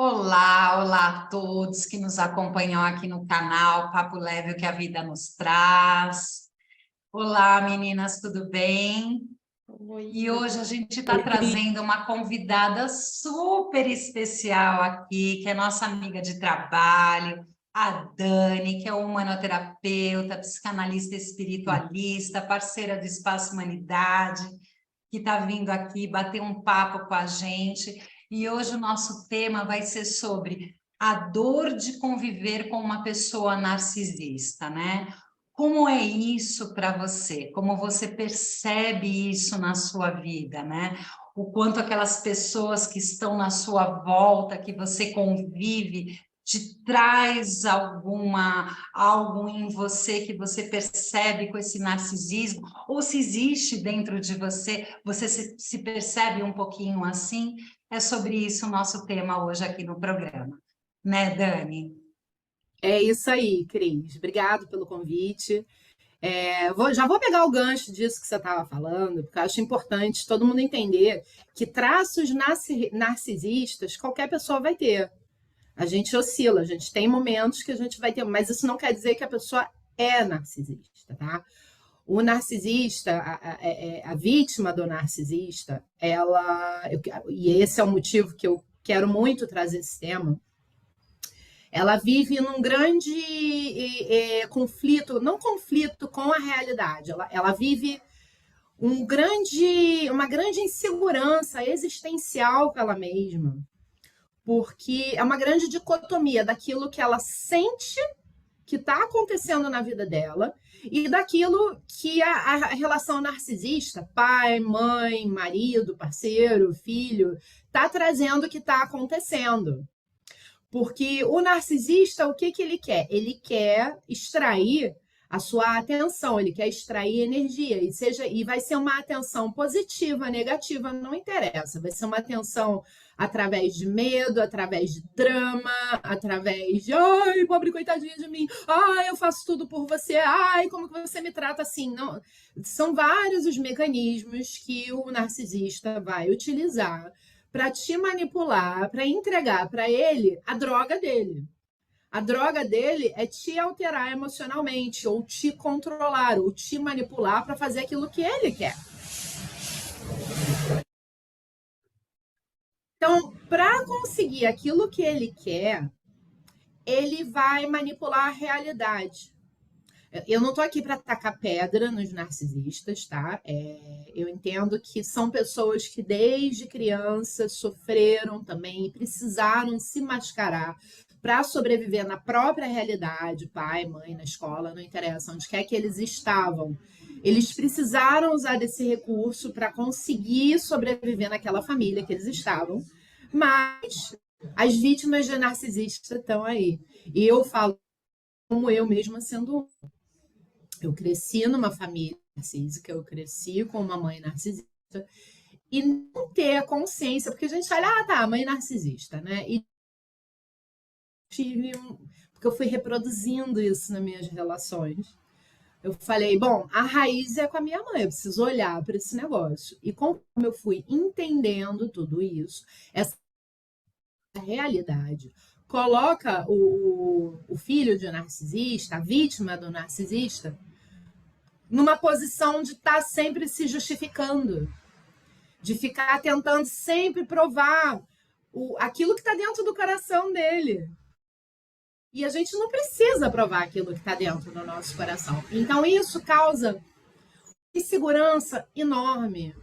Olá, olá a todos que nos acompanham aqui no canal Papo Leve, o que a vida nos traz. Olá, meninas, tudo bem? Oi, E hoje a gente está oi, Cris. trazendo uma convidada super especial aqui, que é nossa amiga de trabalho, a Dani, que é humanoterapeuta, psicanalista espiritualista, parceira do Espaço Humanidade, que está vindo aqui bater um papo com a gente. E hoje o nosso tema vai ser sobre a dor de conviver com uma pessoa narcisista, né? Como é isso para você? Como você percebe isso na sua vida, né? O quanto aquelas pessoas que estão na sua volta, que você convive, te traz algo em você que você percebe com esse narcisismo, ou se existe dentro de você, você se percebe um pouquinho assim? É sobre isso o nosso tema hoje aqui no programa, né, Dani? É isso aí, Cris. Obrigado pelo convite. Já vou pegar o gancho disso que você estava falando, porque eu acho importante todo mundo entender que traços narcisistas qualquer pessoa vai ter. A gente oscila, a gente tem momentos que a gente vai ter, mas isso não quer dizer que a pessoa é narcisista, tá? O narcisista, a vítima do narcisista, e esse é o motivo que eu quero muito trazer esse tema. Ela vive num grande conflito, não conflito com a realidade, ela vive uma grande insegurança existencial com ela mesma, porque é uma grande dicotomia daquilo que ela sente que está acontecendo na vida dela e daquilo que a relação narcisista, pai, mãe, marido, parceiro, filho, está trazendo que está acontecendo. Porque o narcisista, o que ele quer? Ele quer extrair a sua atenção, ele quer extrair energia, e vai ser uma atenção positiva, negativa, não interessa. Vai ser uma atenção através de medo, através de drama, através de ai, pobre coitadinha de mim, ai, eu faço tudo por você, ai, como que você me trata assim? Não, são vários os mecanismos que o narcisista vai utilizar para te manipular, para entregar para ele a droga dele. A droga dele é te alterar emocionalmente, ou te controlar, ou te manipular para fazer aquilo que ele quer. Então, para conseguir aquilo que ele quer, ele vai manipular a realidade. Eu não estou aqui para tacar pedra nos narcisistas, tá? Eu entendo que são pessoas que desde criança sofreram também e precisaram se mascarar para sobreviver na própria realidade, pai, mãe, na escola, não interessa, onde quer que eles estavam. Eles precisaram usar desse recurso para conseguir sobreviver naquela família que eles estavam, mas as vítimas de narcisista estão aí. E eu falo como eu mesma sendo, eu cresci numa família narcísica, eu cresci com uma mãe narcisista, e não ter a consciência, porque a gente fala, ah, tá, mãe narcisista, né? E porque eu fui reproduzindo isso nas minhas relações. Eu falei, bom, a raiz é com a minha mãe, eu preciso olhar para esse negócio. E conforme eu fui entendendo tudo isso, essa realidade, coloca o filho de narcisista, a vítima do narcisista, numa posição de estar sempre se justificando, de ficar tentando sempre provar aquilo que está dentro do coração dele. E a gente não precisa provar aquilo que está dentro do nosso coração. Então, isso causa insegurança enorme,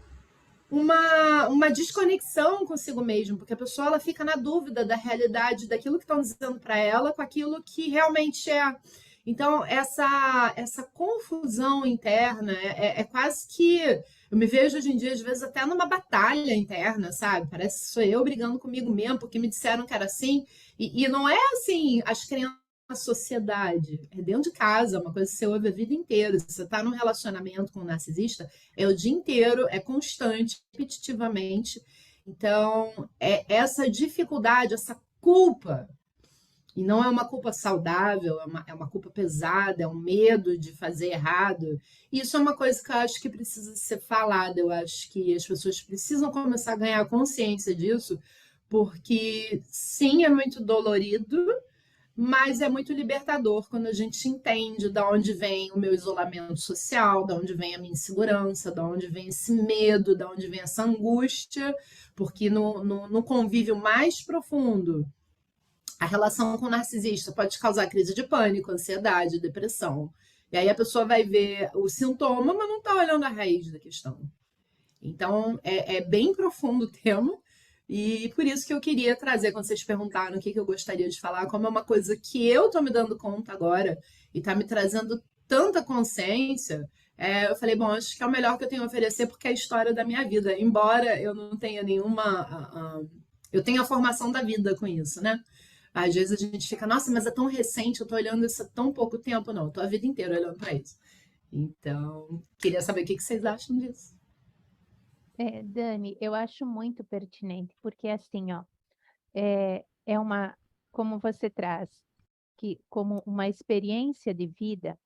uma desconexão consigo mesmo, porque a pessoa ela fica na dúvida da realidade daquilo que estão dizendo para ela com aquilo que realmente é. Então, essa confusão interna é quase que. Eu me vejo hoje em dia, às vezes, até numa batalha interna, sabe? Parece que sou eu brigando comigo mesmo, porque me disseram que era assim. E não é assim, as crianças a sociedade, é dentro de casa, é uma coisa que você ouve a vida inteira. Se você está num relacionamento com um narcisista, é o dia inteiro, é constante, repetitivamente. Então, é essa dificuldade, essa culpa, e não é uma culpa saudável, é uma culpa pesada, é um medo de fazer errado. E isso é uma coisa que eu acho que precisa ser falada, eu acho que as pessoas precisam começar a ganhar consciência disso, porque sim, é muito dolorido, mas é muito libertador quando a gente entende de onde vem o meu isolamento social, de onde vem a minha insegurança, de onde vem esse medo, de onde vem essa angústia, porque no convívio mais profundo, a relação com o narcisista pode causar crise de pânico, ansiedade, depressão. E aí a pessoa vai ver o sintoma, mas não está olhando a raiz da questão. Então, é bem profundo o tema, e por isso que eu queria trazer, quando vocês perguntaram o que eu gostaria de falar, como é uma coisa que eu estou me dando conta agora, e está me trazendo tanta consciência, eu falei, bom, acho que é o melhor que eu tenho a oferecer, porque é a história da minha vida, embora eu não tenha nenhuma... eu tenho a formação da vida com isso, né? Às vezes a gente fica, nossa, mas é tão recente, eu estou olhando isso há tão pouco tempo. Não, eu estou a vida inteira olhando para isso. Então, queria saber o que vocês acham disso. Dani, eu acho muito pertinente, porque assim, ó, é uma, como você traz, que como uma experiência de vida,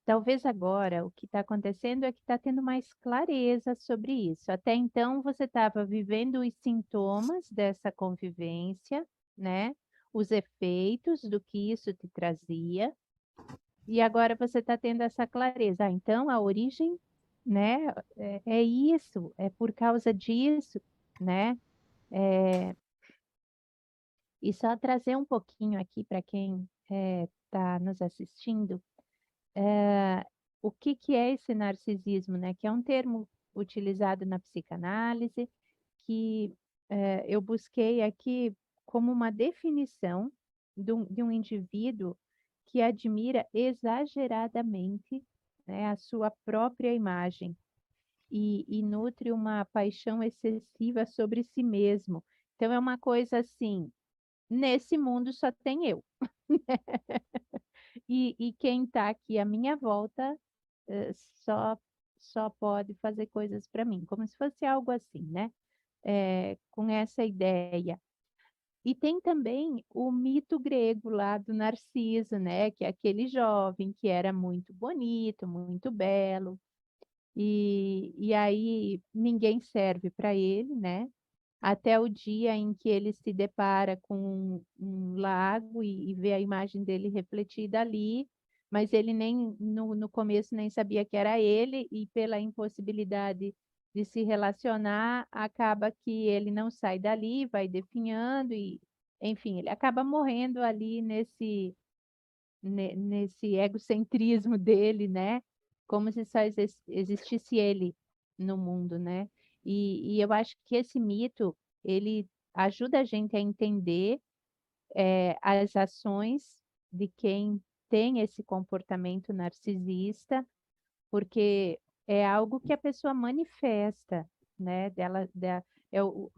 talvez agora o que está acontecendo é que está tendo mais clareza sobre isso. Até então você estava vivendo os sintomas dessa convivência, né? Os efeitos do que isso te trazia, e agora você está tendo essa clareza. Ah, então a origem, né, é isso, é por causa disso, né? E só trazer um pouquinho aqui para quem está nos assistindo, o que é esse narcisismo, né? Que é um termo utilizado na psicanálise, que eu busquei aqui como uma definição de um indivíduo que admira exageradamente, né, a sua própria imagem e nutre uma paixão excessiva sobre si mesmo. Então, é uma coisa assim, nesse mundo só tem eu. E quem está aqui à minha volta eh, só, só pode fazer coisas para mim, como se fosse algo assim, né? Com essa ideia. E tem também o mito grego lá do Narciso, né? Que é aquele jovem que era muito bonito, muito belo, e aí ninguém serve para ele, né? Até o dia em que ele se depara com um lago e vê a imagem dele refletida ali, mas ele nem no começo nem sabia que era ele, e pela impossibilidade de se relacionar, acaba que ele não sai dali, vai definhando e, enfim, ele acaba morrendo ali nesse egocentrismo dele, né? Como se só existisse ele no mundo, né? E eu acho que esse mito, ele ajuda a gente a entender as ações de quem tem esse comportamento narcisista, porque é algo que a pessoa manifesta, né? É o,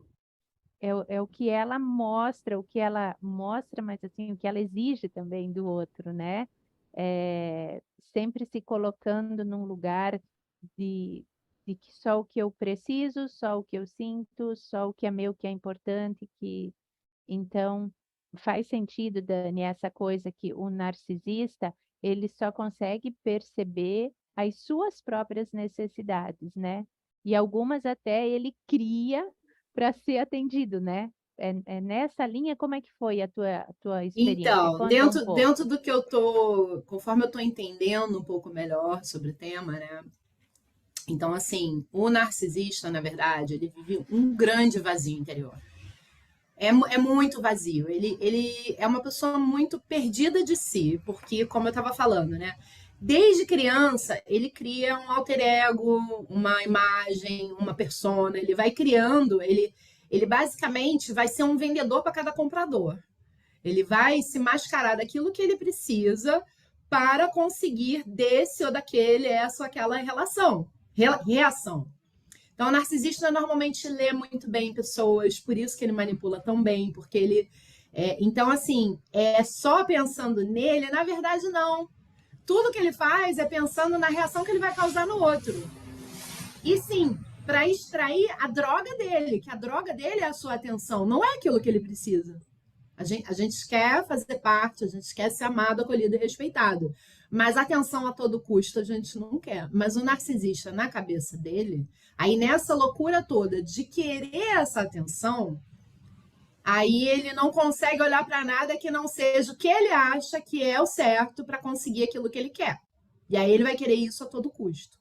é o que ela mostra, mas assim, o que ela exige também do outro, né? Sempre se colocando num lugar de, de que só o que eu preciso, só o que eu sinto, só o que é meu que é importante, que então faz sentido, Dani, essa coisa que o narcisista ele só consegue perceber as suas próprias necessidades, né? E algumas até ele cria para ser atendido, né? É nessa linha, como é que foi a tua experiência? Então, Conta um dentro pouco. do que conforme eu tô entendendo um pouco melhor sobre o tema, né? Então, assim, o narcisista, na verdade, ele vive um grande vazio interior. É muito vazio. Ele é uma pessoa muito perdida de si, porque, como eu estava falando, né? Desde criança, ele cria um alter ego, uma imagem, uma persona. Ele vai criando, ele basicamente vai ser um vendedor para cada comprador. Ele vai se mascarar daquilo que ele precisa para conseguir desse ou daquele, essa ou aquela reação. Então, o narcisista normalmente lê muito bem pessoas, por isso que ele manipula tão bem, porque ele. Então, assim, só pensando nele, na verdade, não. Tudo que ele faz é pensando na reação que ele vai causar no outro. E sim, para extrair a droga dele, que a droga dele é a sua atenção, não é aquilo que ele precisa. A gente quer fazer parte, a gente quer ser amado, acolhido e respeitado. Mas atenção a todo custo a gente não quer. Mas o narcisista, na cabeça dele, aí nessa loucura toda de querer essa atenção, Aí ele não consegue olhar para nada que não seja o que ele acha que é o certo para conseguir aquilo que ele quer. E aí ele vai querer isso a todo custo.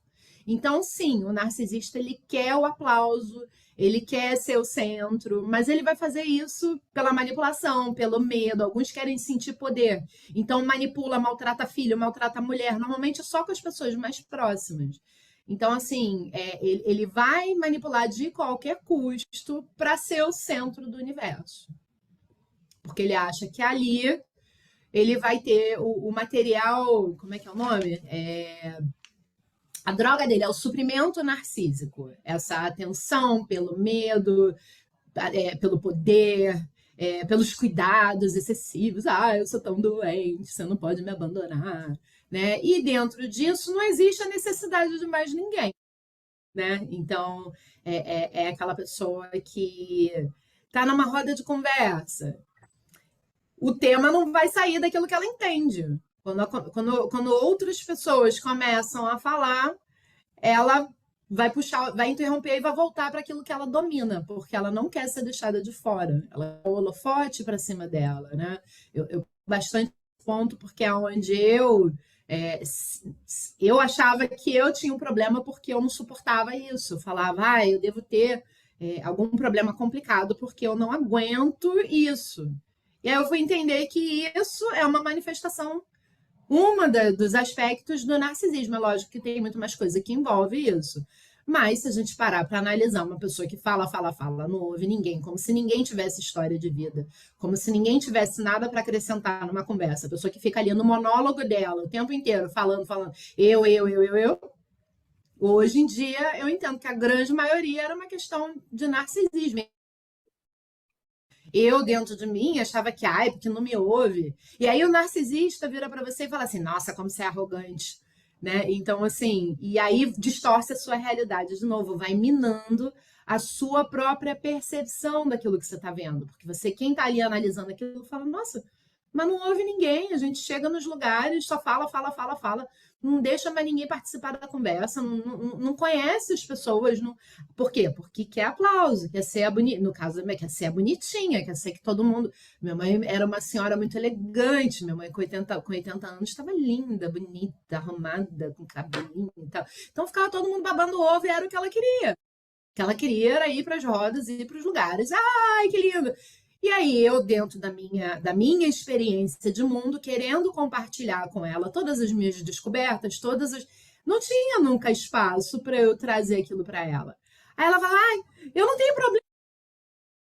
Então, sim, o narcisista ele quer o aplauso, ele quer ser o centro, mas ele vai fazer isso pela manipulação, pelo medo. Alguns querem sentir poder. Então, manipula, maltrata filho, maltrata mulher, normalmente só com as pessoas mais próximas. Então, assim, ele vai manipular de qualquer custo para ser o centro do universo. Porque ele acha que ali ele vai ter o material, como é que é o nome? A droga dele é o suprimento narcísico, essa atenção pelo medo, pelo poder, pelos cuidados excessivos. Ah, eu sou tão doente, você não pode me abandonar, né? E dentro disso não existe a necessidade de mais ninguém, né? Então é aquela pessoa que está numa roda de conversa, o tema não vai sair daquilo que ela entende. Quando outras pessoas começam a falar, ela vai puxar, vai interromper e vai voltar para aquilo que ela domina, porque ela não quer ser deixada de fora. Ela é o holofote para cima dela, né? Eu bastante ponto porque é onde eu achava que eu tinha um problema porque eu não suportava isso. Eu falava, eu devo ter algum problema complicado porque eu não aguento isso. E aí eu fui entender que isso é uma manifestação, dos aspectos do narcisismo. É lógico que tem muito mais coisa que envolve isso. Mas se a gente parar para analisar uma pessoa que fala, não ouve ninguém, como se ninguém tivesse história de vida, como se ninguém tivesse nada para acrescentar numa conversa, a pessoa que fica ali no monólogo dela o tempo inteiro, falando, eu. Hoje em dia, eu entendo que a grande maioria era uma questão de narcisismo. Eu, dentro de mim, achava que, porque não me ouve. E aí o narcisista vira para você e fala assim, nossa, como você é arrogante, né? Então, assim, e aí distorce a sua realidade de novo, vai minando a sua própria percepção daquilo que você está vendo. Porque você, quem está ali analisando aquilo, fala, nossa, mas não ouve ninguém. A gente chega nos lugares, só fala. Não deixa mais ninguém participar da conversa, não conhece as pessoas. Não... Por quê? Porque quer aplauso, quer ser no caso, quer ser a bonitinha, quer ser que todo mundo... Minha mãe era uma senhora muito elegante, minha mãe com 80 anos estava linda, bonita, arrumada, com cabelinho e tal. Então ficava todo mundo babando ovo e era o que ela queria. O que ela queria era ir para as rodas, ir para os lugares. Ai, que lindo! E aí eu, dentro da minha experiência de mundo, querendo compartilhar com ela todas as minhas descobertas, não tinha nunca espaço para eu trazer aquilo para ela. Aí ela fala, eu não tenho problema,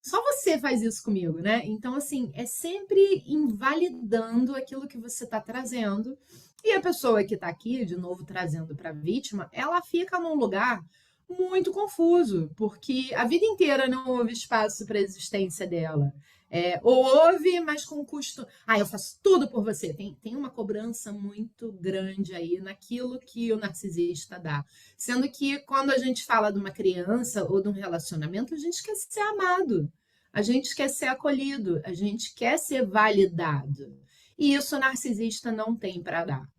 só você faz isso comigo, né? Então, assim, é sempre invalidando aquilo que você está trazendo. E a pessoa que está aqui, de novo, trazendo para a vítima, ela fica num lugar muito confuso, porque a vida inteira não houve espaço para a existência dela. Ou houve, mas com custo. Eu faço tudo por você. Tem uma cobrança muito grande aí naquilo que o narcisista dá. Sendo que quando a gente fala de uma criança ou de um relacionamento, a gente quer ser amado, a gente quer ser acolhido, a gente quer ser validado. E isso o narcisista não tem para dar.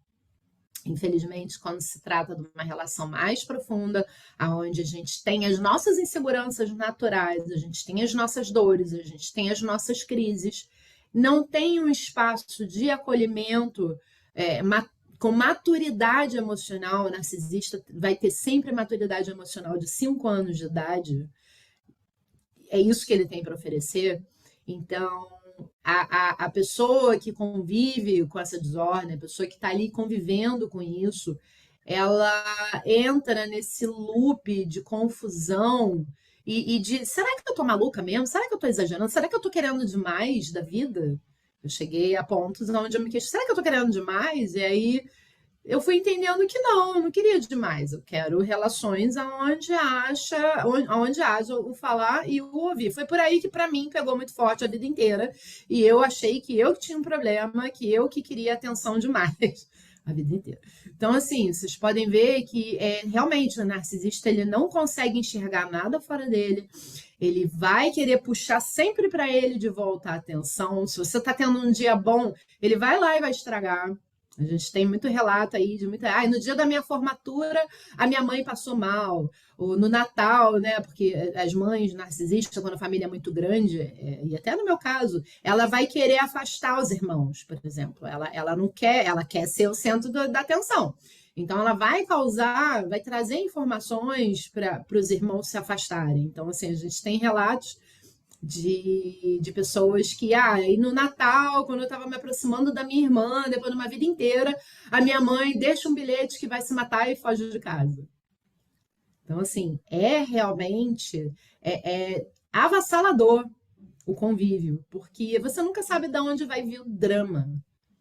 Infelizmente, quando se trata de uma relação mais profunda, onde a gente tem as nossas inseguranças naturais, a gente tem as nossas dores, a gente tem as nossas crises, não tem um espaço de acolhimento com maturidade emocional. O narcisista vai ter sempre maturidade emocional de 5 anos de idade. É isso que ele tem para oferecer. Então, a pessoa que convive com essa desordem, a pessoa que está ali convivendo com isso, ela entra nesse loop de confusão e de, será que eu estou maluca mesmo? Será que eu estou exagerando? Será que eu estou querendo demais da vida? Eu cheguei a pontos onde eu me questionei, será que eu estou querendo demais? E aí eu fui entendendo que não, eu não queria demais. Eu quero relações onde haja o falar e o ouvir. Foi por aí que, para mim, pegou muito forte a vida inteira. E eu achei que eu tinha um problema, que eu que queria atenção demais a vida inteira. Então, assim, vocês podem ver que realmente o narcisista ele não consegue enxergar nada fora dele. Ele vai querer puxar sempre para ele de volta a atenção. Se você está tendo um dia bom, ele vai lá e vai estragar. A gente tem muito relato aí de muita. No dia da minha formatura, a minha mãe passou mal. Ou no Natal, né? Porque as mães narcisistas, quando a família é muito grande, e até no meu caso, ela vai querer afastar os irmãos, por exemplo. Ela não quer, ela quer ser o centro da atenção. Então, ela vai causar, vai trazer informações para os irmãos se afastarem. Então, assim, a gente tem relatos de pessoas que, e no Natal, quando eu estava me aproximando da minha irmã, depois de uma vida inteira, a minha mãe deixa um bilhete que vai se matar e foge de casa. Então, assim, realmente avassalador o convívio, porque você nunca sabe de onde vai vir o drama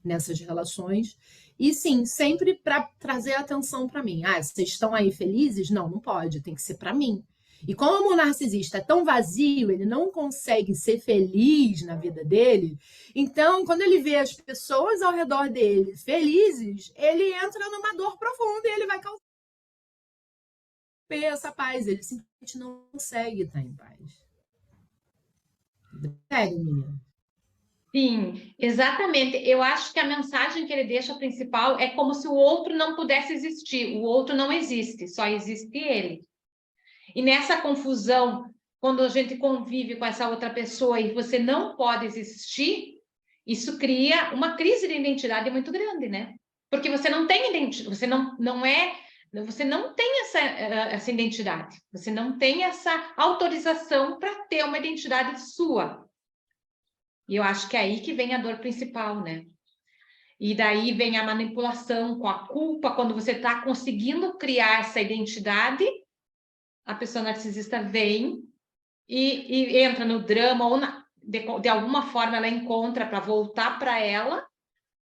nessas relações. E sim, sempre para trazer atenção para mim. Vocês estão aí felizes? Não, não pode, tem que ser para mim. E como o narcisista é tão vazio, ele não consegue ser feliz na vida dele, então, quando ele vê as pessoas ao redor dele felizes, ele entra numa dor profunda e ele vai causar essa paz. Ele simplesmente não consegue estar em paz. Sério, menina. Sim, exatamente. Eu acho que a mensagem que ele deixa principal é como se o outro não pudesse existir. O outro não existe, só existe ele. E nessa confusão, quando a gente convive com essa outra pessoa e você não pode existir, isso cria uma crise de identidade muito grande, né? Porque você não tem identidade, você não tem essa identidade, você não tem essa autorização para ter uma identidade sua. E eu acho que é aí que vem a dor principal, né? E daí vem a manipulação com a culpa, quando você está conseguindo criar essa identidade, a pessoa narcisista vem e entra no drama, ou de alguma forma ela encontra para voltar para ela,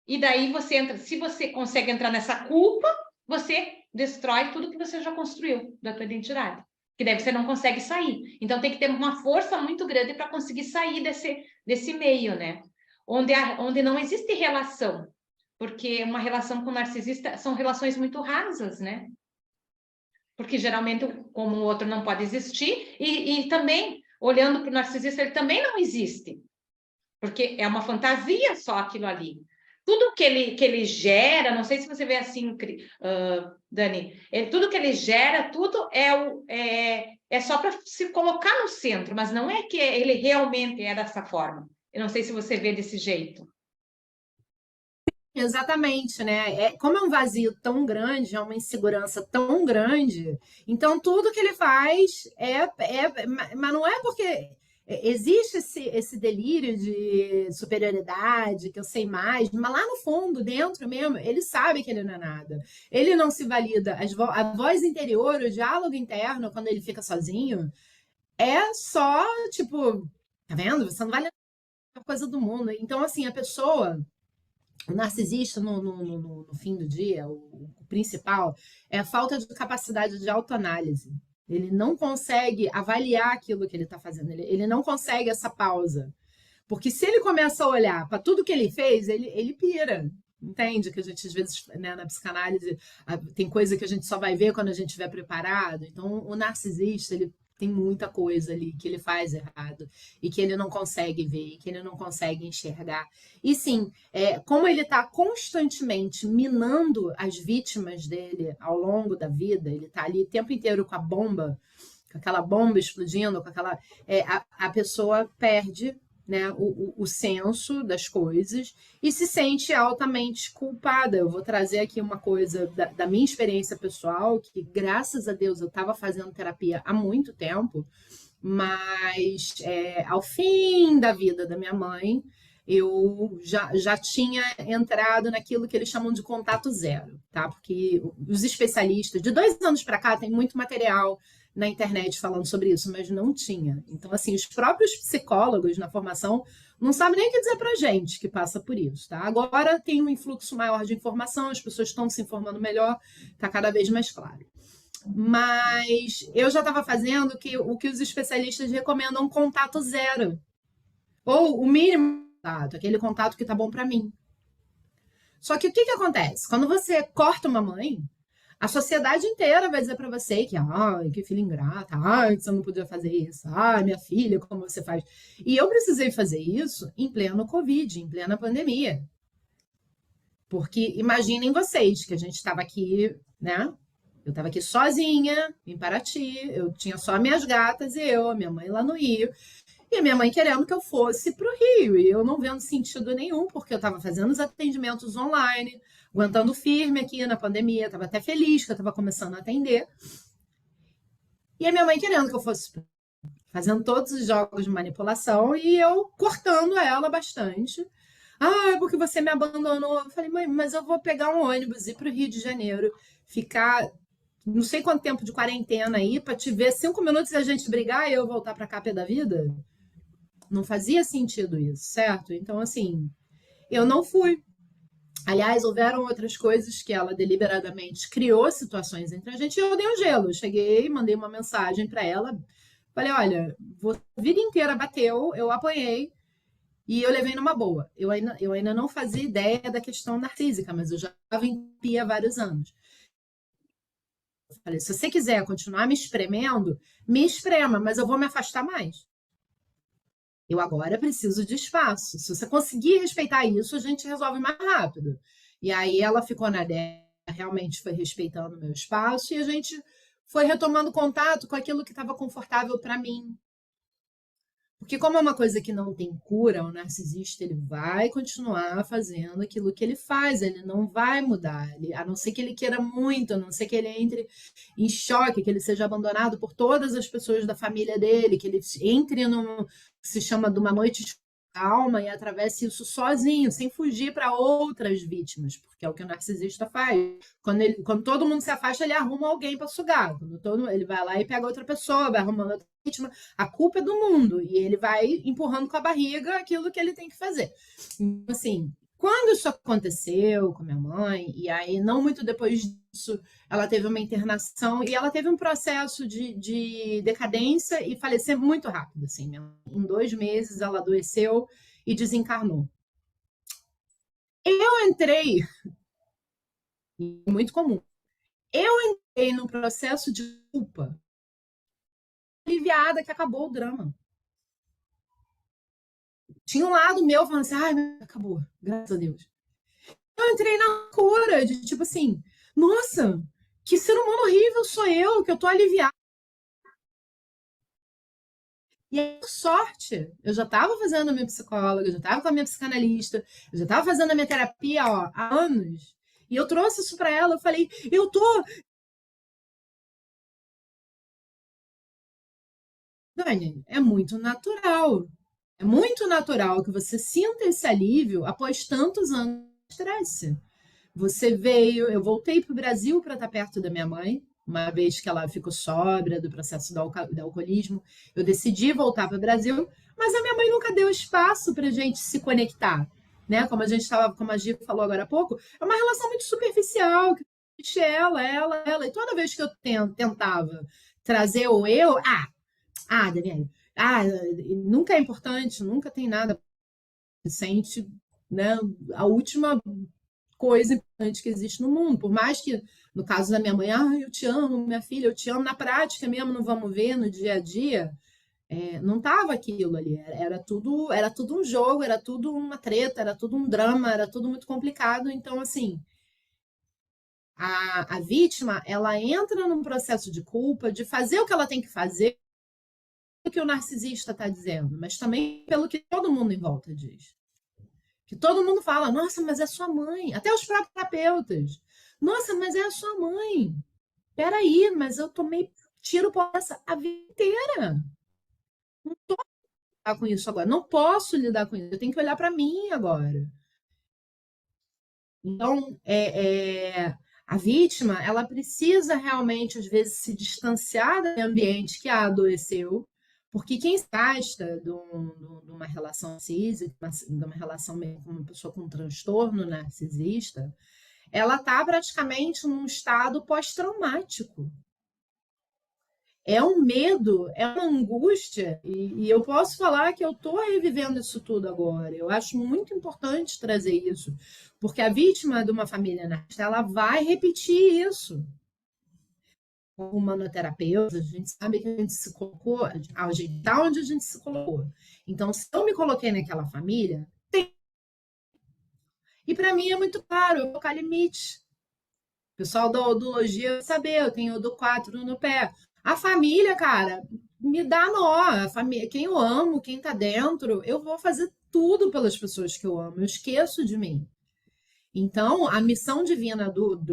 e daí você entra, se você consegue entrar nessa culpa, você destrói tudo que você já construiu da tua identidade, que daí você não consegue sair. Então tem que ter uma força muito grande para conseguir sair desse meio, né? Onde não existe relação, porque uma relação com narcisista são relações muito rasas, né? Porque geralmente, como o outro não pode existir, e também, olhando para o narcisista, ele também não existe, porque é uma fantasia só aquilo ali. Tudo que ele gera, não sei se você vê assim, Dani, tudo que ele gera, tudo é só para se colocar no centro, mas não é que ele realmente é dessa forma. Eu não sei se você vê desse jeito. Exatamente, né? Como é um vazio tão grande, é uma insegurança tão grande, então tudo que ele faz mas não é porque existe esse delírio de superioridade, que eu sei mais, mas lá no fundo, dentro mesmo, ele sabe que ele não é nada. Ele não se valida. A voz interior, o diálogo interno, quando ele fica sozinho, é só, tipo, tá vendo? Você não vale a coisa do mundo. Então, assim, a pessoa... O narcisista, no fim do dia, o principal, é a falta de capacidade de autoanálise. Ele não consegue avaliar aquilo que ele está fazendo, ele não consegue essa pausa. Porque se ele começa a olhar para tudo que ele fez, ele pira. Entende? Que a gente, às vezes, né, na psicanálise, tem coisa que a gente só vai ver quando a gente estiver preparado. Então, o narcisista, ele tem muita coisa ali que ele faz errado e que ele não consegue ver, que ele não consegue enxergar. E sim, como ele está constantemente minando as vítimas dele ao longo da vida, ele está ali o tempo inteiro com a bomba, com aquela bomba explodindo, com aquela, a pessoa perde, né, o senso das coisas e se sente altamente culpada. Eu vou trazer aqui uma coisa da minha experiência pessoal, que graças a Deus eu estava fazendo terapia há muito tempo, mas ao fim da vida da minha mãe, eu já tinha entrado naquilo que eles chamam de contato zero, tá? Porque os especialistas, de 2 anos para cá, tem muito material na internet falando sobre isso, mas não tinha. Então, assim, os próprios psicólogos na formação não sabem nem o que dizer pra gente que passa por isso, tá? Agora tem um influxo maior de informação, as pessoas estão se informando melhor, tá cada vez mais claro. Mas eu já estava fazendo o que os especialistas recomendam, um contato zero. Ou o mínimo contato, aquele contato que tá bom para mim. Só que o que acontece? Quando você corta uma mãe, a sociedade inteira vai dizer para você que filha ingrata, que você não podia fazer isso, minha filha, como você faz? E eu precisei fazer isso em pleno Covid, em plena pandemia. Porque imaginem vocês que a gente estava aqui, né? Eu estava aqui sozinha, em Paraty, eu tinha só minhas gatas e eu, a minha mãe lá no Rio, e a minha mãe querendo que eu fosse para o Rio, e eu não vendo sentido nenhum, porque eu estava fazendo os atendimentos online, aguentando firme aqui na pandemia, estava até feliz que eu estava começando a atender, e a minha mãe querendo que eu fosse fazendo todos os jogos de manipulação e eu cortando ela bastante. Ah, é porque você me abandonou. Eu falei, mãe, mas eu vou pegar um ônibus, ir para o Rio de Janeiro, ficar não sei quanto tempo de quarentena aí, para te ver 5 minutos e a gente brigar e eu voltar para cá pé da vida? Não fazia sentido isso, certo? Então, assim, eu não fui. Aliás, houveram outras coisas que ela deliberadamente criou situações entre a gente e eu dei um gelo. Eu cheguei, mandei uma mensagem para ela, falei, olha, a vida inteira bateu, eu apanhei e eu levei numa boa. Eu ainda não fazia ideia da questão narcísica, mas eu já estava em terapia há vários anos. Eu falei, se você quiser continuar me espremendo, me esprema, mas eu vou me afastar mais. Eu agora preciso de espaço. Se você conseguir respeitar isso, a gente resolve mais rápido. E aí ela ficou na dela, realmente foi respeitando o meu espaço e a gente foi retomando contato com aquilo que estava confortável para mim. Porque como é uma coisa que não tem cura, o narcisista ele vai continuar fazendo aquilo que ele faz, ele não vai mudar, a não ser que ele queira muito, a não ser que ele entre em choque, que ele seja abandonado por todas as pessoas da família dele, que ele entre num que se chama de uma noite de calma e atravesse isso sozinho, sem fugir para outras vítimas, porque é o que o narcisista faz. Quando todo mundo se afasta, ele arruma alguém para sugar. Ele vai lá e pega outra pessoa, vai arrumando outra vítima. A culpa é do mundo e ele vai empurrando com a barriga aquilo que ele tem que fazer. Então, assim, quando isso aconteceu com minha mãe, e aí não muito depois disso, ela teve uma internação e ela teve um processo de decadência e faleceu muito rápido. Assim, em 2 meses ela adoeceu e desencarnou. Eu entrei, muito comum, eu entrei num processo de culpa aliviada que acabou o drama. Tinha um lado meu falando assim, ai, acabou, graças a Deus. Eu entrei na cura de tipo assim, nossa, que ser humano horrível sou eu, que eu tô aliviada. E aí, por sorte, eu já estava fazendo a minha psicóloga, eu já estava com a minha psicanalista, eu já estava fazendo a minha terapia ó, há anos. E eu trouxe isso para ela, eu falei, eu tô. Dani, é muito natural. É muito natural que você sinta esse alívio após tantos anos de estresse. Você veio, eu voltei para o Brasil para estar perto da minha mãe, uma vez que ela ficou sóbria do processo do alcoolismo. Eu decidi voltar para o Brasil, mas a minha mãe nunca deu espaço para a gente se conectar. Né? Como a gente estava, como a Gi falou agora há pouco, é uma relação muito superficial, que ela. E toda vez que eu tentava trazer o eu, Daniela, nunca é importante, nunca tem nada. Você sente, né, a última coisa importante que existe no mundo. Por mais que, no caso da minha mãe, eu te amo, minha filha, eu te amo, na prática mesmo, não vamos ver no dia a dia, não estava aquilo ali. Era tudo um jogo, era tudo uma treta, era tudo um drama, era tudo muito complicado. Então, assim, a vítima, ela entra num processo de culpa, de fazer o que ela tem que fazer, o que o narcisista está dizendo, mas também pelo que todo mundo em volta diz. Que todo mundo fala, nossa, mas é sua mãe. Até os próprios terapeutas. Nossa, mas é a sua mãe. Peraí, mas eu tomei tiro por essa a vida inteira. Não posso lidar com isso agora. Não posso lidar com isso. Eu tenho que olhar para mim agora. Então, a vítima, ela precisa realmente, às vezes, se distanciar do ambiente que a adoeceu, porque quem se afasta de uma relação narcísica, de uma relação com uma pessoa com um transtorno narcisista, ela está praticamente num estado pós-traumático. É um medo, é uma angústia, e eu posso falar que eu estou revivendo isso tudo agora. Eu acho muito importante trazer isso, porque a vítima de uma família narcisista, ela vai repetir isso. Como humanoterapeuta, a gente sabe que a gente se colocou, a gente tá onde a gente se colocou. Então, se eu me coloquei naquela família, E para mim é muito claro, eu colocar limite. O pessoal da odologia vai saber, eu tenho do 4 no pé. A família, cara, me dá nó. A família, quem eu amo, quem tá dentro, eu vou fazer tudo pelas pessoas que eu amo. Eu esqueço de mim. Então, a missão divina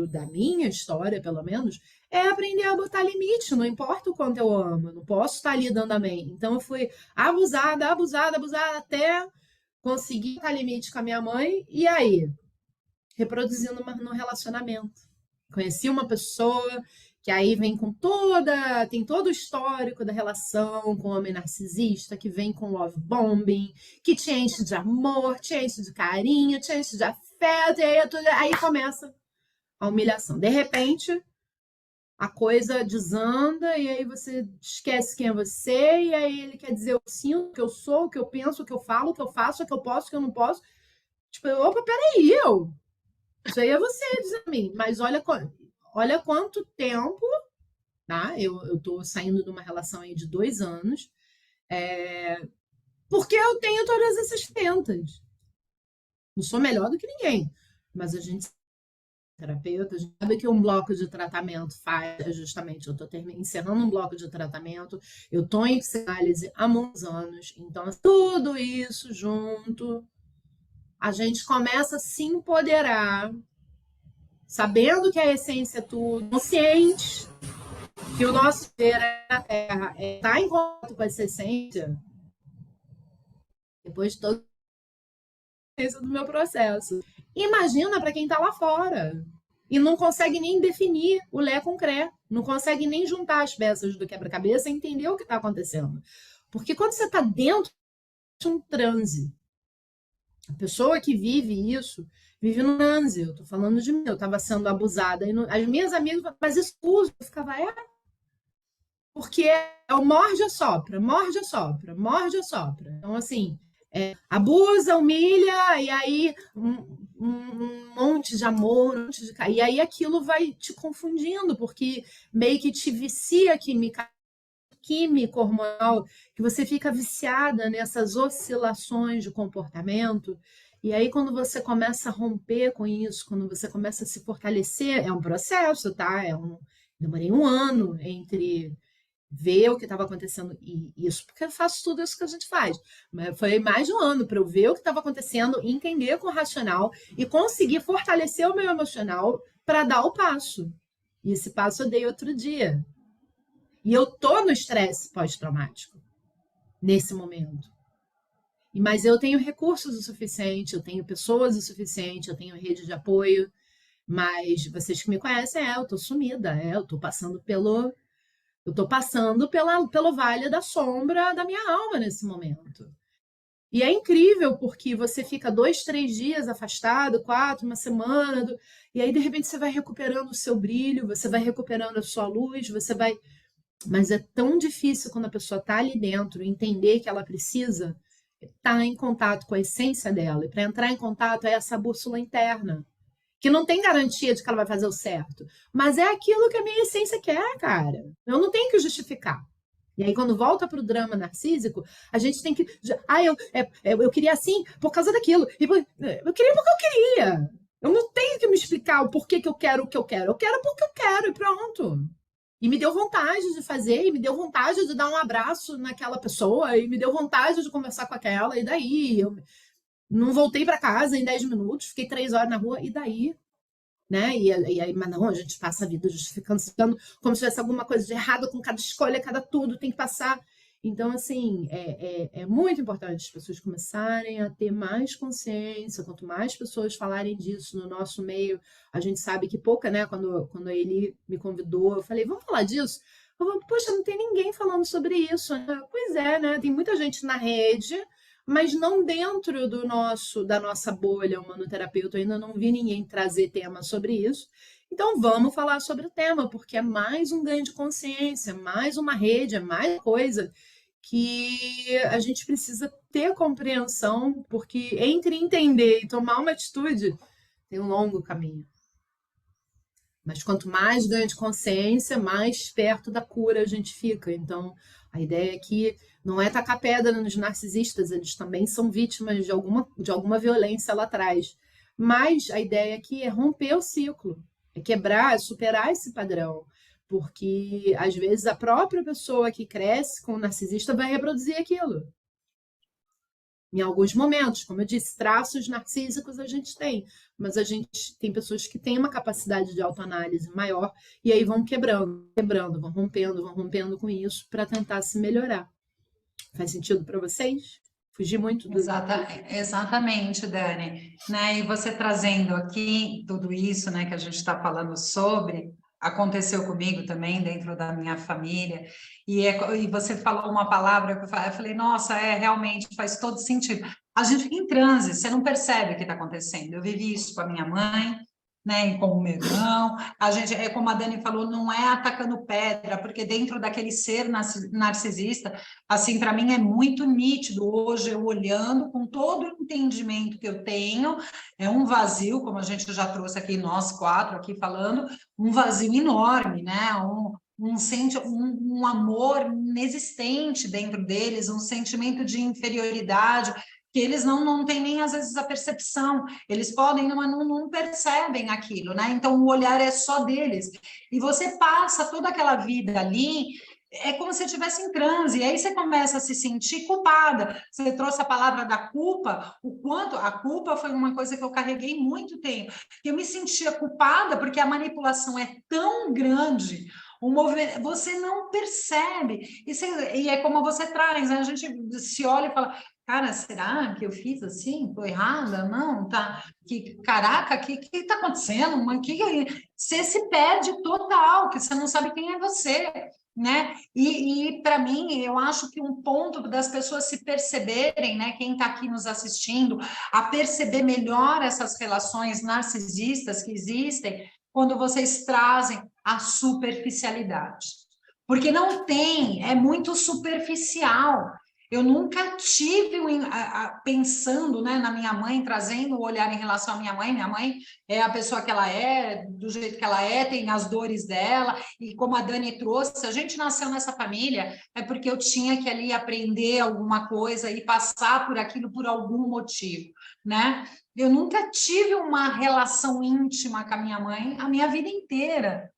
da minha história, pelo menos, é aprender a botar limite, não importa o quanto eu amo, eu não posso estar ali dando amém. Então, eu fui abusada, abusada, abusada, até conseguir botar limite com a minha mãe, e aí, reproduzindo no relacionamento. Conheci uma pessoa que aí vem tem todo o histórico da relação com o homem narcisista, que vem com love bombing, que te enche de amor, te enche de carinho, te enche de afeto, e aí começa a humilhação. De repente, a coisa desanda, e aí você esquece quem é você, e aí ele quer dizer eu sinto, o que eu sou, o que eu penso, o que eu falo, o que eu faço, o que eu posso, o que eu não posso. Tipo, opa, peraí, isso aí é você, diz a mim. Mas olha quanto tempo, tá? Eu tô saindo de uma relação aí de 2 anos, porque eu tenho todas essas tentas. Não sou melhor do que ninguém, mas a gente, terapeuta, a gente sabe que um bloco de tratamento faz justamente, eu estou encerrando um bloco de tratamento, eu estou em psicanálise há muitos anos, então tudo isso junto, a gente começa a se empoderar, sabendo que a essência é tudo, consciente que o nosso ser na Terra está em contato com essa essência, depois de todo isso do meu processo. Imagina para quem está lá fora e não consegue nem definir o Lé com Cré, não consegue nem juntar as peças do quebra-cabeça e entender o que está acontecendo. Porque quando você está dentro de um transe, a pessoa que vive isso, vive no transe. Eu estou falando de mim, eu estava sendo abusada. E as minhas amigas falavam, mas isso uso. Eu ficava, porque é o morde, assopra, morde, assopra, morde, assopra. Então, assim, abusa, humilha, e aí um monte de amor, um monte de... E aí aquilo vai te confundindo, porque meio que te vicia químico hormonal, que você fica viciada nessas oscilações de comportamento. E aí, quando você começa a romper com isso, quando você começa a se fortalecer, é um processo, tá? Demorei 1 ano entre ver o que estava acontecendo e isso, porque eu faço tudo isso que a gente faz. Mas foi mais de 1 ano para eu ver o que estava acontecendo, entender com o racional e conseguir fortalecer o meu emocional para dar o passo. E esse passo eu dei outro dia. E eu tô no estresse pós-traumático nesse momento. Mas eu tenho recursos o suficiente, eu tenho pessoas o suficiente, eu tenho rede de apoio. Mas vocês que me conhecem, eu tô sumida, eu tô passando pelo vale da sombra da minha alma nesse momento. E é incrível porque você fica 2, 3 dias afastado, 4, 1 semana, e aí de repente você vai recuperando o seu brilho, você vai recuperando a sua luz, mas é tão difícil quando a pessoa está ali dentro, entender que ela precisa estar em contato com a essência dela. E para entrar em contato é essa bússola interna, que não tem garantia de que ela vai fazer o certo. Mas é aquilo que a minha essência quer, cara. Eu não tenho que justificar. E aí, quando volta para o drama narcísico, a gente tem que... eu queria assim por causa daquilo. Eu queria porque eu queria. Eu não tenho que me explicar o porquê que eu quero o que eu quero. Eu quero porque eu quero e pronto. E me deu vontade de fazer, e me deu vontade de dar um abraço naquela pessoa, e me deu vontade de conversar com aquela, e daí? Eu não voltei para casa em 10 minutos, fiquei 3 horas na rua, e daí? Né? E aí, mas não, a gente passa a vida justificando, como se tivesse alguma coisa de errado com cada escolha, cada tudo, tem que passar. Então, assim, é muito importante as pessoas começarem a ter mais consciência. Quanto mais pessoas falarem disso no nosso meio, a gente sabe que pouca, né? Quando ele me convidou, eu falei, vamos falar disso? Eu falei, poxa, não tem ninguém falando sobre isso. Pois é, né? Tem muita gente na rede, mas não dentro da nossa bolha humanoterapeuta. Eu ainda não vi ninguém trazer tema sobre isso. Então, vamos falar sobre o tema, porque é mais um ganho de consciência, mais uma rede, é mais coisa que a gente precisa ter compreensão, porque entre entender e tomar uma atitude, tem um longo caminho. Mas quanto mais ganho de consciência, mais perto da cura a gente fica. Então, a ideia é que não é tacar pedra nos narcisistas, eles também são vítimas de alguma violência lá atrás. Mas a ideia aqui é romper o ciclo, é quebrar, é superar esse padrão. Porque, às vezes, a própria pessoa que cresce com o narcisista vai reproduzir aquilo. Em alguns momentos, como eu disse, traços narcísicos a gente tem, mas a gente tem pessoas que têm uma capacidade de autoanálise maior e aí vão quebrando, vão rompendo com isso para tentar se melhorar. Faz sentido para vocês? Fugir muito do... Exatamente, Dani. Né? E você trazendo aqui tudo isso, né, que a gente está falando sobre, aconteceu comigo também dentro da minha família, e você falou uma palavra que eu falei, nossa, realmente faz todo sentido. A gente fica em transe, você não percebe o que está acontecendo. Eu vivi isso com a minha mãe, né, e com o meu irmão. A gente, como a Dani falou, não é atacando pedra, porque dentro daquele ser narcisista, assim, para mim é muito nítido hoje, eu olhando com todo o entendimento que eu tenho, é um vazio, como a gente já trouxe aqui, nós quatro aqui falando, um vazio enorme, né, um amor inexistente dentro deles, um sentimento de inferioridade, que eles não têm nem, às vezes, a percepção, eles podem, mas não percebem aquilo, né? Então, o olhar é só deles. E você passa toda aquela vida ali, é como se estivesse em transe, e aí você começa a se sentir culpada. Você trouxe a palavra da culpa, o quanto a culpa foi uma coisa que eu carreguei muito tempo. Eu me sentia culpada porque a manipulação é tão grande, você não percebe, e é como você traz, né? A gente se olha e fala, cara, será que eu fiz assim? Estou errada? Não, tá. Caraca, que está acontecendo? Você se perde total, que você não sabe quem é você, né? E para mim, eu acho que um ponto das pessoas se perceberem, né? Quem está aqui nos assistindo, a perceber melhor essas relações narcisistas que existem, quando vocês trazem a superficialidade. Porque não tem, é muito superficial. Eu nunca tive pensando, né, na minha mãe, trazendo o olhar em relação à minha mãe. Minha mãe é a pessoa que ela é, do jeito que ela é, tem as dores dela, e como a Dani trouxe, se a gente nasceu nessa família, é porque eu tinha que ali aprender alguma coisa e passar por aquilo por algum motivo, né? Eu nunca tive uma relação íntima com a minha mãe a minha vida inteira.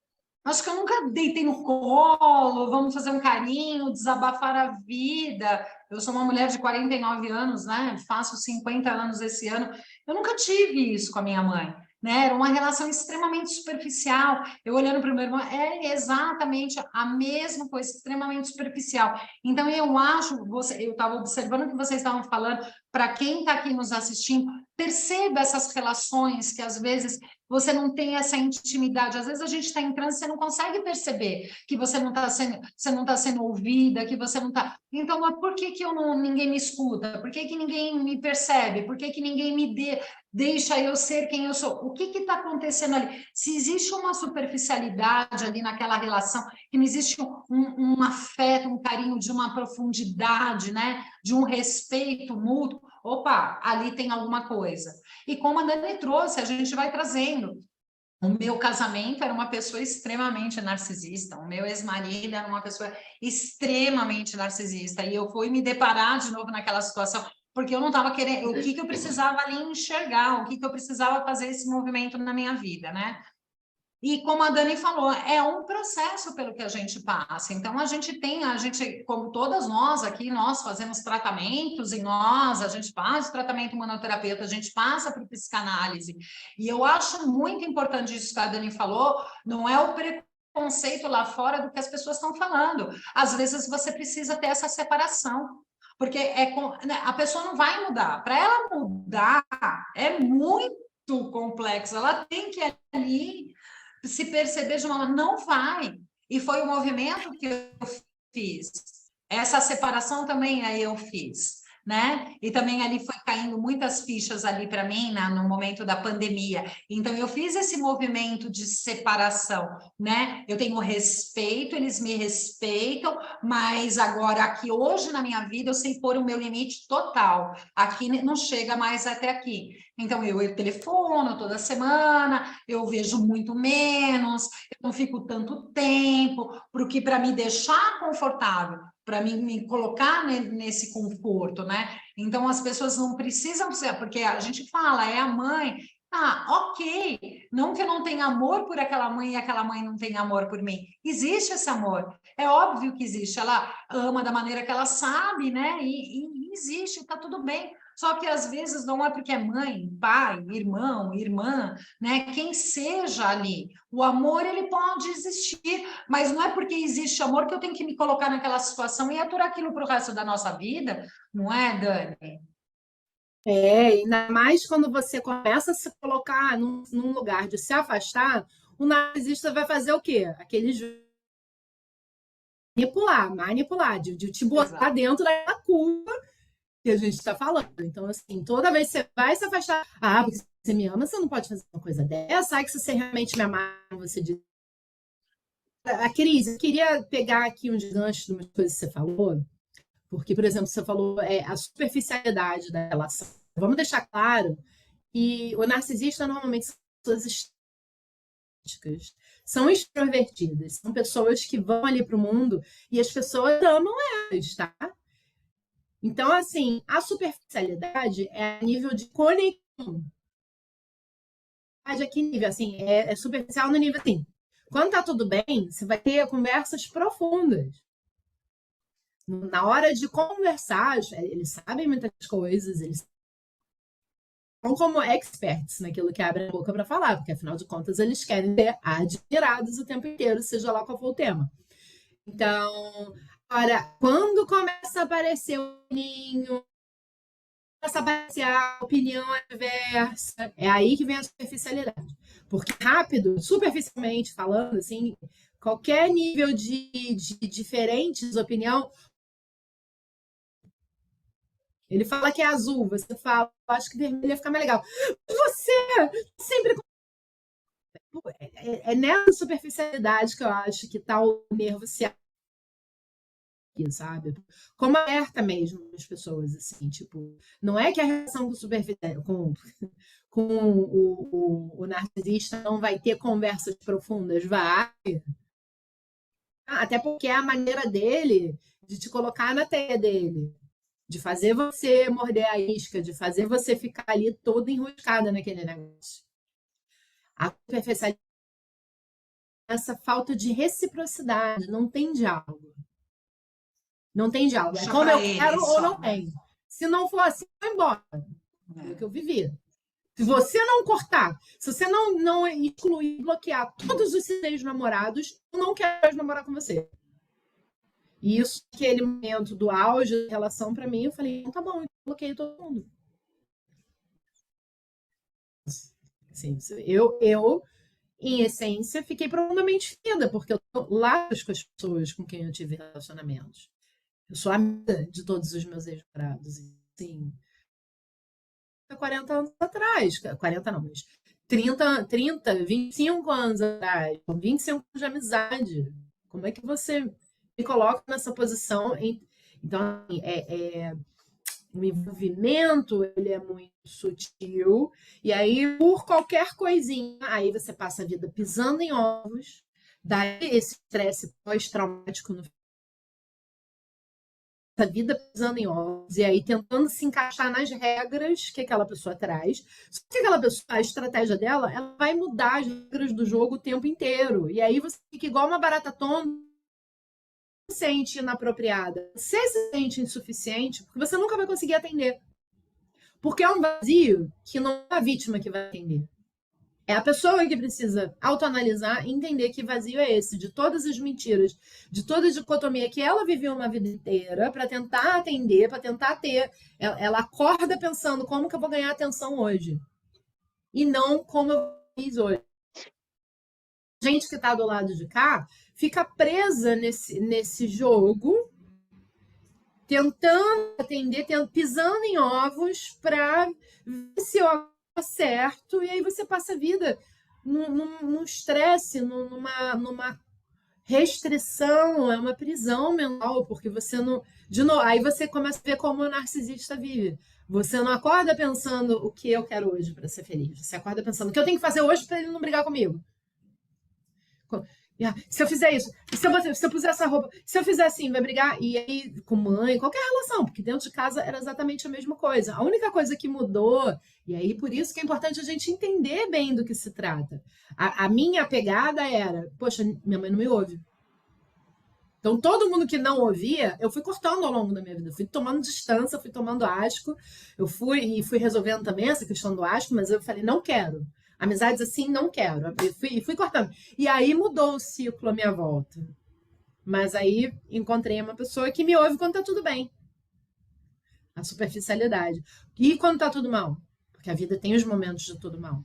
Acho que eu nunca deitei no colo, vamos fazer um carinho, desabafar a vida. Eu sou uma mulher de 49 anos, né? Faço 50 anos esse ano. Eu nunca tive isso com a minha mãe, né? Era uma relação extremamente superficial. Eu olhando para o meu irmão, é exatamente a mesma coisa, extremamente superficial. Então, eu acho, eu estava observando o que vocês estavam falando, para quem está aqui nos assistindo, perceba essas relações que às vezes você não tem essa intimidade. Às vezes a gente está em transe, você não consegue perceber que você não está sendo ouvida, que você não está. Então, mas por que ninguém me escuta? Por que ninguém me percebe? Por que ninguém me deixa eu ser quem eu sou? O que está acontecendo ali? Se existe uma superficialidade ali naquela relação, que não existe um afeto, um carinho de uma profundidade, né? De um respeito mútuo, opa, ali tem alguma coisa. E como a Dani trouxe, a gente vai trazendo. O meu casamento era uma pessoa extremamente narcisista, o meu ex-marido era uma pessoa extremamente narcisista, e eu fui me deparar de novo naquela situação, porque eu não estava querendo, o que eu precisava ali enxergar, o que eu precisava fazer esse movimento na minha vida, né? E como a Dani falou, é um processo pelo que a gente passa. Então, a gente, como todas nós aqui, nós fazemos tratamentos e a gente faz tratamento humanoterapeuta, a gente passa por psicanálise. E eu acho muito importante isso que a Dani falou, não é o preconceito lá fora do que as pessoas estão falando. Às vezes, você precisa ter essa separação. Porque a pessoa não vai mudar. Para ela mudar, é muito complexo. Ela tem que ali se perceber de uma maneira, não vai. E foi o movimento que eu fiz. Essa separação também aí eu fiz, né? E também ali foi caindo muitas fichas ali para mim, no momento da pandemia. Então, eu fiz esse movimento de separação, né? Eu tenho respeito, eles me respeitam, mas agora aqui, hoje na minha vida, eu sei pôr o meu limite total. Aqui não chega mais até aqui. Então, eu telefono toda semana, eu vejo muito menos, eu não fico tanto tempo, porque para me deixar confortável, para me colocar nesse conforto, né? Então, as pessoas não precisam ser, porque a gente fala, é a mãe. Ah, ok. Não que eu não tenha amor por aquela mãe e aquela mãe não tenha amor por mim. Existe esse amor. É óbvio que existe. Ela ama da maneira que ela sabe, né? E existe, tá tudo bem. Só que às vezes não é porque é mãe, pai, irmão, irmã, né? Quem seja ali. O amor, ele pode existir, mas não é porque existe amor que eu tenho que me colocar naquela situação e aturar aquilo para o resto da nossa vida, não é, Dani? Ainda mais quando você começa a se colocar num lugar de se afastar, o narcisista vai fazer o quê? Aquele manipular, de te botar Exato. dentro da culpa que a gente está falando. Então, assim, toda vez que você vai se afastar, porque você me ama, você não pode fazer uma coisa dessa, que se você realmente me amar, você diz. A Cris, eu queria pegar aqui uns ganchos de umas coisas que você falou, porque, por exemplo, você falou a superficialidade da relação. Vamos deixar claro que o narcisista normalmente são pessoas estéticas, são extrovertidas, são pessoas que vão ali para o mundo e as pessoas amam elas, tá? Então, assim, a superficialidade é a nível de conexão. A que nível? Assim, é superficial no nível assim. Quando tá tudo bem, você vai ter conversas profundas. Na hora de conversar, eles sabem muitas coisas, eles são como experts naquilo que abre a boca para falar, porque afinal de contas eles querem ser admirados o tempo inteiro, seja lá qual for o tema. Então, agora, quando começa a aparecer o ninho, começa a aparecer a opinião adversa, é aí que vem a superficialidade. Porque rápido, superficialmente falando, assim, qualquer nível de diferentes opinião, ele fala que é azul, você fala, acho que vermelho ia ficar mais legal. Você sempre. É nessa superficialidade que eu acho que está o nervo se sabe? Como alerta mesmo as pessoas, assim, tipo, não é que a relação com o narcisista não vai ter conversas profundas, vai. Até porque é a maneira dele de te colocar na teia dele, de fazer você morder a isca, de fazer você ficar ali toda enroscada naquele negócio. A superficialidade é essa falta de reciprocidade, não tem diálogo. Não tem diálogo. É como eu quero ou não tem. Se não for assim, vai embora. É o que eu vivi. Se você não cortar, se você não excluir, bloquear todos os seus namorados, eu não quero mais namorar com você. E isso, aquele momento do auge da relação, para mim, eu falei, tá bom, eu bloqueio todo mundo. Assim, eu, em essência, fiquei profundamente ferida, porque eu tô lá com as pessoas com quem eu tive relacionamentos. Eu sou amiga de todos os meus ex-namorados. Assim, 40 anos atrás. 40 não, mas 25 anos atrás. 25 anos de amizade. Como é que você me coloca nessa posição? Então, assim, o envolvimento ele é muito sutil. E aí, por qualquer coisinha, aí você passa a vida pisando em ovos. Daí esse estresse pós-traumático no a vida pisando em ovos, e aí tentando se encaixar nas regras que aquela pessoa traz. Só que aquela pessoa, a estratégia dela, ela vai mudar as regras do jogo o tempo inteiro. E aí você fica igual uma barata tonta, se sente inapropriada. Você se sente insuficiente, porque você nunca vai conseguir atender. Porque é um vazio que não é a vítima que vai atender. É a pessoa que precisa autoanalisar e entender que vazio é esse, de todas as mentiras, de toda a dicotomia que ela viveu uma vida inteira para tentar atender, para tentar ter. Ela acorda pensando como que eu vou ganhar atenção hoje. E não como eu fiz hoje. A gente que está do lado de cá fica presa nesse jogo, tentando atender, pisando em ovos para ver se eu certo, e aí você passa a vida num estresse, numa restrição, é uma prisão mental, porque você não. De novo, aí você começa a ver como o narcisista vive. Você não acorda pensando o que eu quero hoje para ser feliz. Você acorda pensando o que eu tenho que fazer hoje para ele não brigar comigo. Se eu fizer isso, se eu puser essa roupa, se eu fizer assim, vai brigar. E aí, com mãe, qualquer relação, porque dentro de casa era exatamente a mesma coisa. A única coisa que mudou, e aí por isso que é importante a gente entender bem do que se trata. A minha pegada era, poxa, minha mãe não me ouve. Então, todo mundo que não ouvia, eu fui cortando ao longo da minha vida. Eu fui tomando distância, fui tomando asco. Eu fui resolvendo também essa questão do asco, mas eu falei, não quero. Amizades assim, não quero. E fui cortando. E aí mudou o ciclo à minha volta. Mas aí encontrei uma pessoa que me ouve quando tá tudo bem. A superficialidade. E quando tá tudo mal? Porque a vida tem os momentos de tudo mal.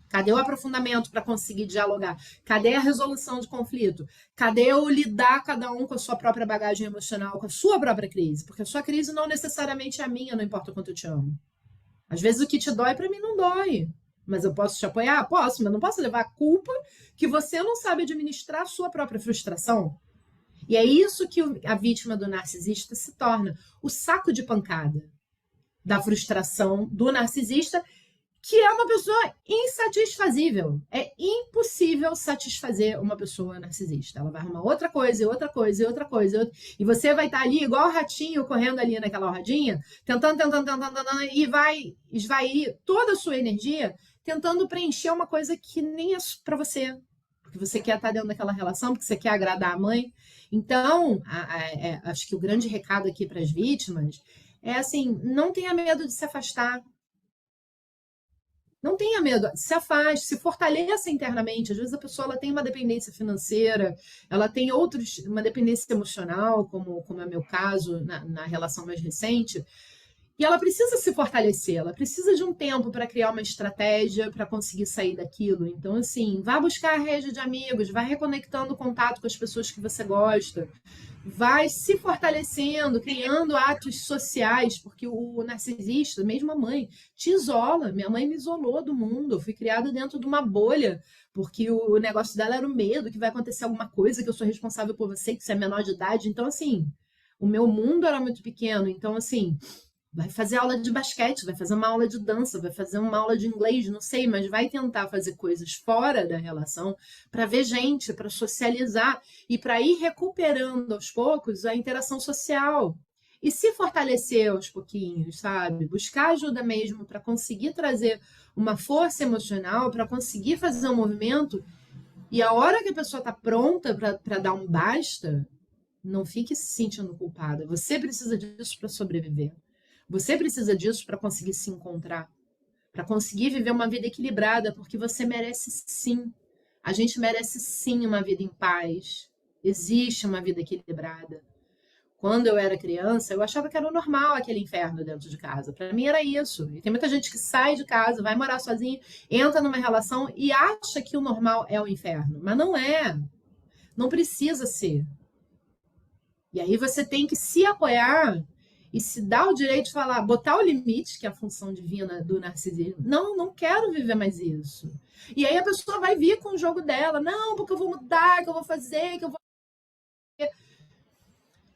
Cadê o aprofundamento para conseguir dialogar? Cadê a resolução de conflito? Cadê o lidar cada um com a sua própria bagagem emocional, com a sua própria crise? Porque a sua crise não necessariamente é a minha, não importa o quanto eu te amo. Às vezes o que te dói para mim não dói. Mas eu posso te apoiar? Posso, mas não posso levar a culpa que você não sabe administrar a sua própria frustração. E é isso que a vítima do narcisista se torna. O saco de pancada da frustração do narcisista, que é uma pessoa insatisfazível. É impossível satisfazer uma pessoa narcisista. Ela vai arrumar outra coisa, e outra coisa, e outra coisa. E você vai estar ali igual o ratinho correndo ali naquela rodinha, tentando, e vai esvair toda a sua energia tentando preencher uma coisa que nem é para você. Porque você quer estar dentro daquela relação, porque você quer agradar a mãe. Então, acho que o grande recado aqui para as vítimas é assim, não tenha medo de se afastar. Não tenha medo, se afaste, se fortaleça internamente. Às vezes a pessoa ela tem uma dependência financeira, ela tem uma dependência emocional, como é o meu caso na relação mais recente, e ela precisa se fortalecer, ela precisa de um tempo para criar uma estratégia para conseguir sair daquilo. Então, assim, vá buscar a rede de amigos, vá reconectando o contato com as pessoas que você gosta, vai se fortalecendo, criando atos sociais, porque o narcisista, mesmo a mãe, te isola. Minha mãe me isolou do mundo, eu fui criada dentro de uma bolha, porque o negócio dela era o medo que vai acontecer alguma coisa, que eu sou responsável por você, que você é menor de idade. Então, assim, o meu mundo era muito pequeno. Então, assim, vai fazer aula de basquete, vai fazer uma aula de dança, vai fazer uma aula de inglês, não sei, mas vai tentar fazer coisas fora da relação para ver gente, para socializar e para ir recuperando aos poucos a interação social. E se fortalecer aos pouquinhos, sabe? Buscar ajuda mesmo para conseguir trazer uma força emocional, para conseguir fazer um movimento. E a hora que a pessoa está pronta para dar um basta, não fique se sentindo culpada. Você precisa disso para sobreviver. Você precisa disso para conseguir se encontrar, para conseguir viver uma vida equilibrada, porque você merece sim. A gente merece sim uma vida em paz. Existe uma vida equilibrada. Quando eu era criança, eu achava que era normal aquele inferno dentro de casa. Para mim era isso. E tem muita gente que sai de casa, vai morar sozinho, entra numa relação e acha que o normal é o inferno. Mas não é. Não precisa ser. E aí você tem que se apoiar e se dar o direito de falar, botar o limite, que é a função divina do narcisismo. Não quero viver mais isso. E aí a pessoa vai vir com o jogo dela. Não, porque eu vou mudar, que eu vou fazer, que eu vou...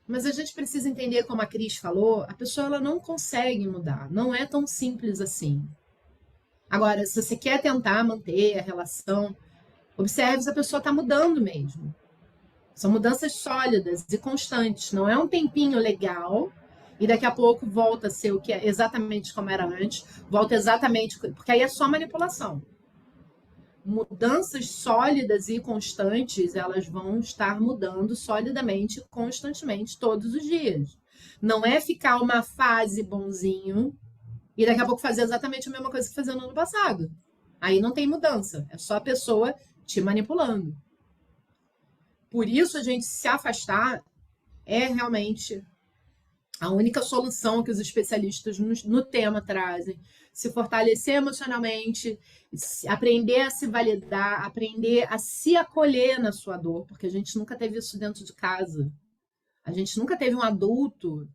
Mas a gente precisa entender, como a Cris falou, a pessoa ela não consegue mudar. Não é tão simples assim. Agora, se você quer tentar manter a relação, observe se a pessoa está mudando mesmo. São mudanças sólidas e constantes. Não é um tempinho legal e daqui a pouco volta a ser o que é exatamente como era antes, volta exatamente... Porque aí é só manipulação. Mudanças sólidas e constantes, elas vão estar mudando solidamente, constantemente, todos os dias. Não é ficar uma fase bonzinho e daqui a pouco fazer exatamente a mesma coisa que fazia no ano passado. Aí não tem mudança, é só a pessoa te manipulando. Por isso, a gente se afastar é realmente a única solução que os especialistas no tema trazem. Se fortalecer emocionalmente, aprender a se validar, aprender a se acolher na sua dor, porque a gente nunca teve isso dentro de casa. A gente nunca teve um adulto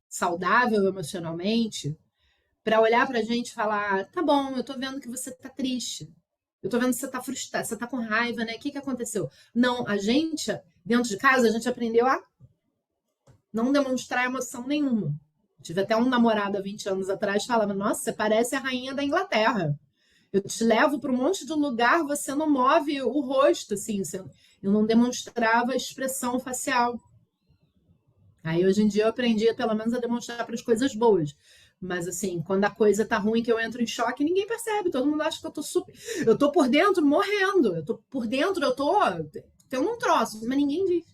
saudável emocionalmente para olhar para a gente e falar, tá bom, eu tô vendo que você tá triste. Eu tô vendo que você tá frustrado, você tá com raiva, né? O que aconteceu? Não, a gente, dentro de casa, a gente aprendeu a não demonstrar emoção nenhuma. Tive até um namorado há 20 anos atrás que falava, nossa, você parece a rainha da Inglaterra. Eu te levo para um monte de lugar, você não move o rosto, assim, eu não demonstrava expressão facial. Aí hoje em dia eu aprendi pelo menos a demonstrar para as coisas boas. Mas assim, quando a coisa tá ruim, que eu entro em choque, ninguém percebe. Todo mundo acha que eu tô super. Eu tô por dentro morrendo. Eu tô por dentro, eu tô tendo um troço, mas ninguém diz.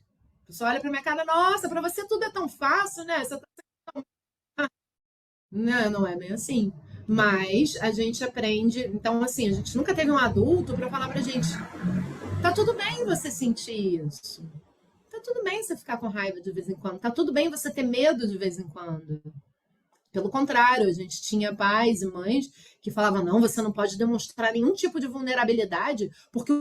A pessoa olha pra minha cara, nossa, para você tudo é tão fácil, né? Você tá... Não, não é bem assim. Mas a gente aprende. Então, assim, a gente nunca teve um adulto para falar pra gente: tá tudo bem você sentir isso. Tá tudo bem você ficar com raiva de vez em quando. Tá tudo bem você ter medo de vez em quando. Pelo contrário, a gente tinha pais e mães que falavam: não, você não pode demonstrar nenhum tipo de vulnerabilidade, porque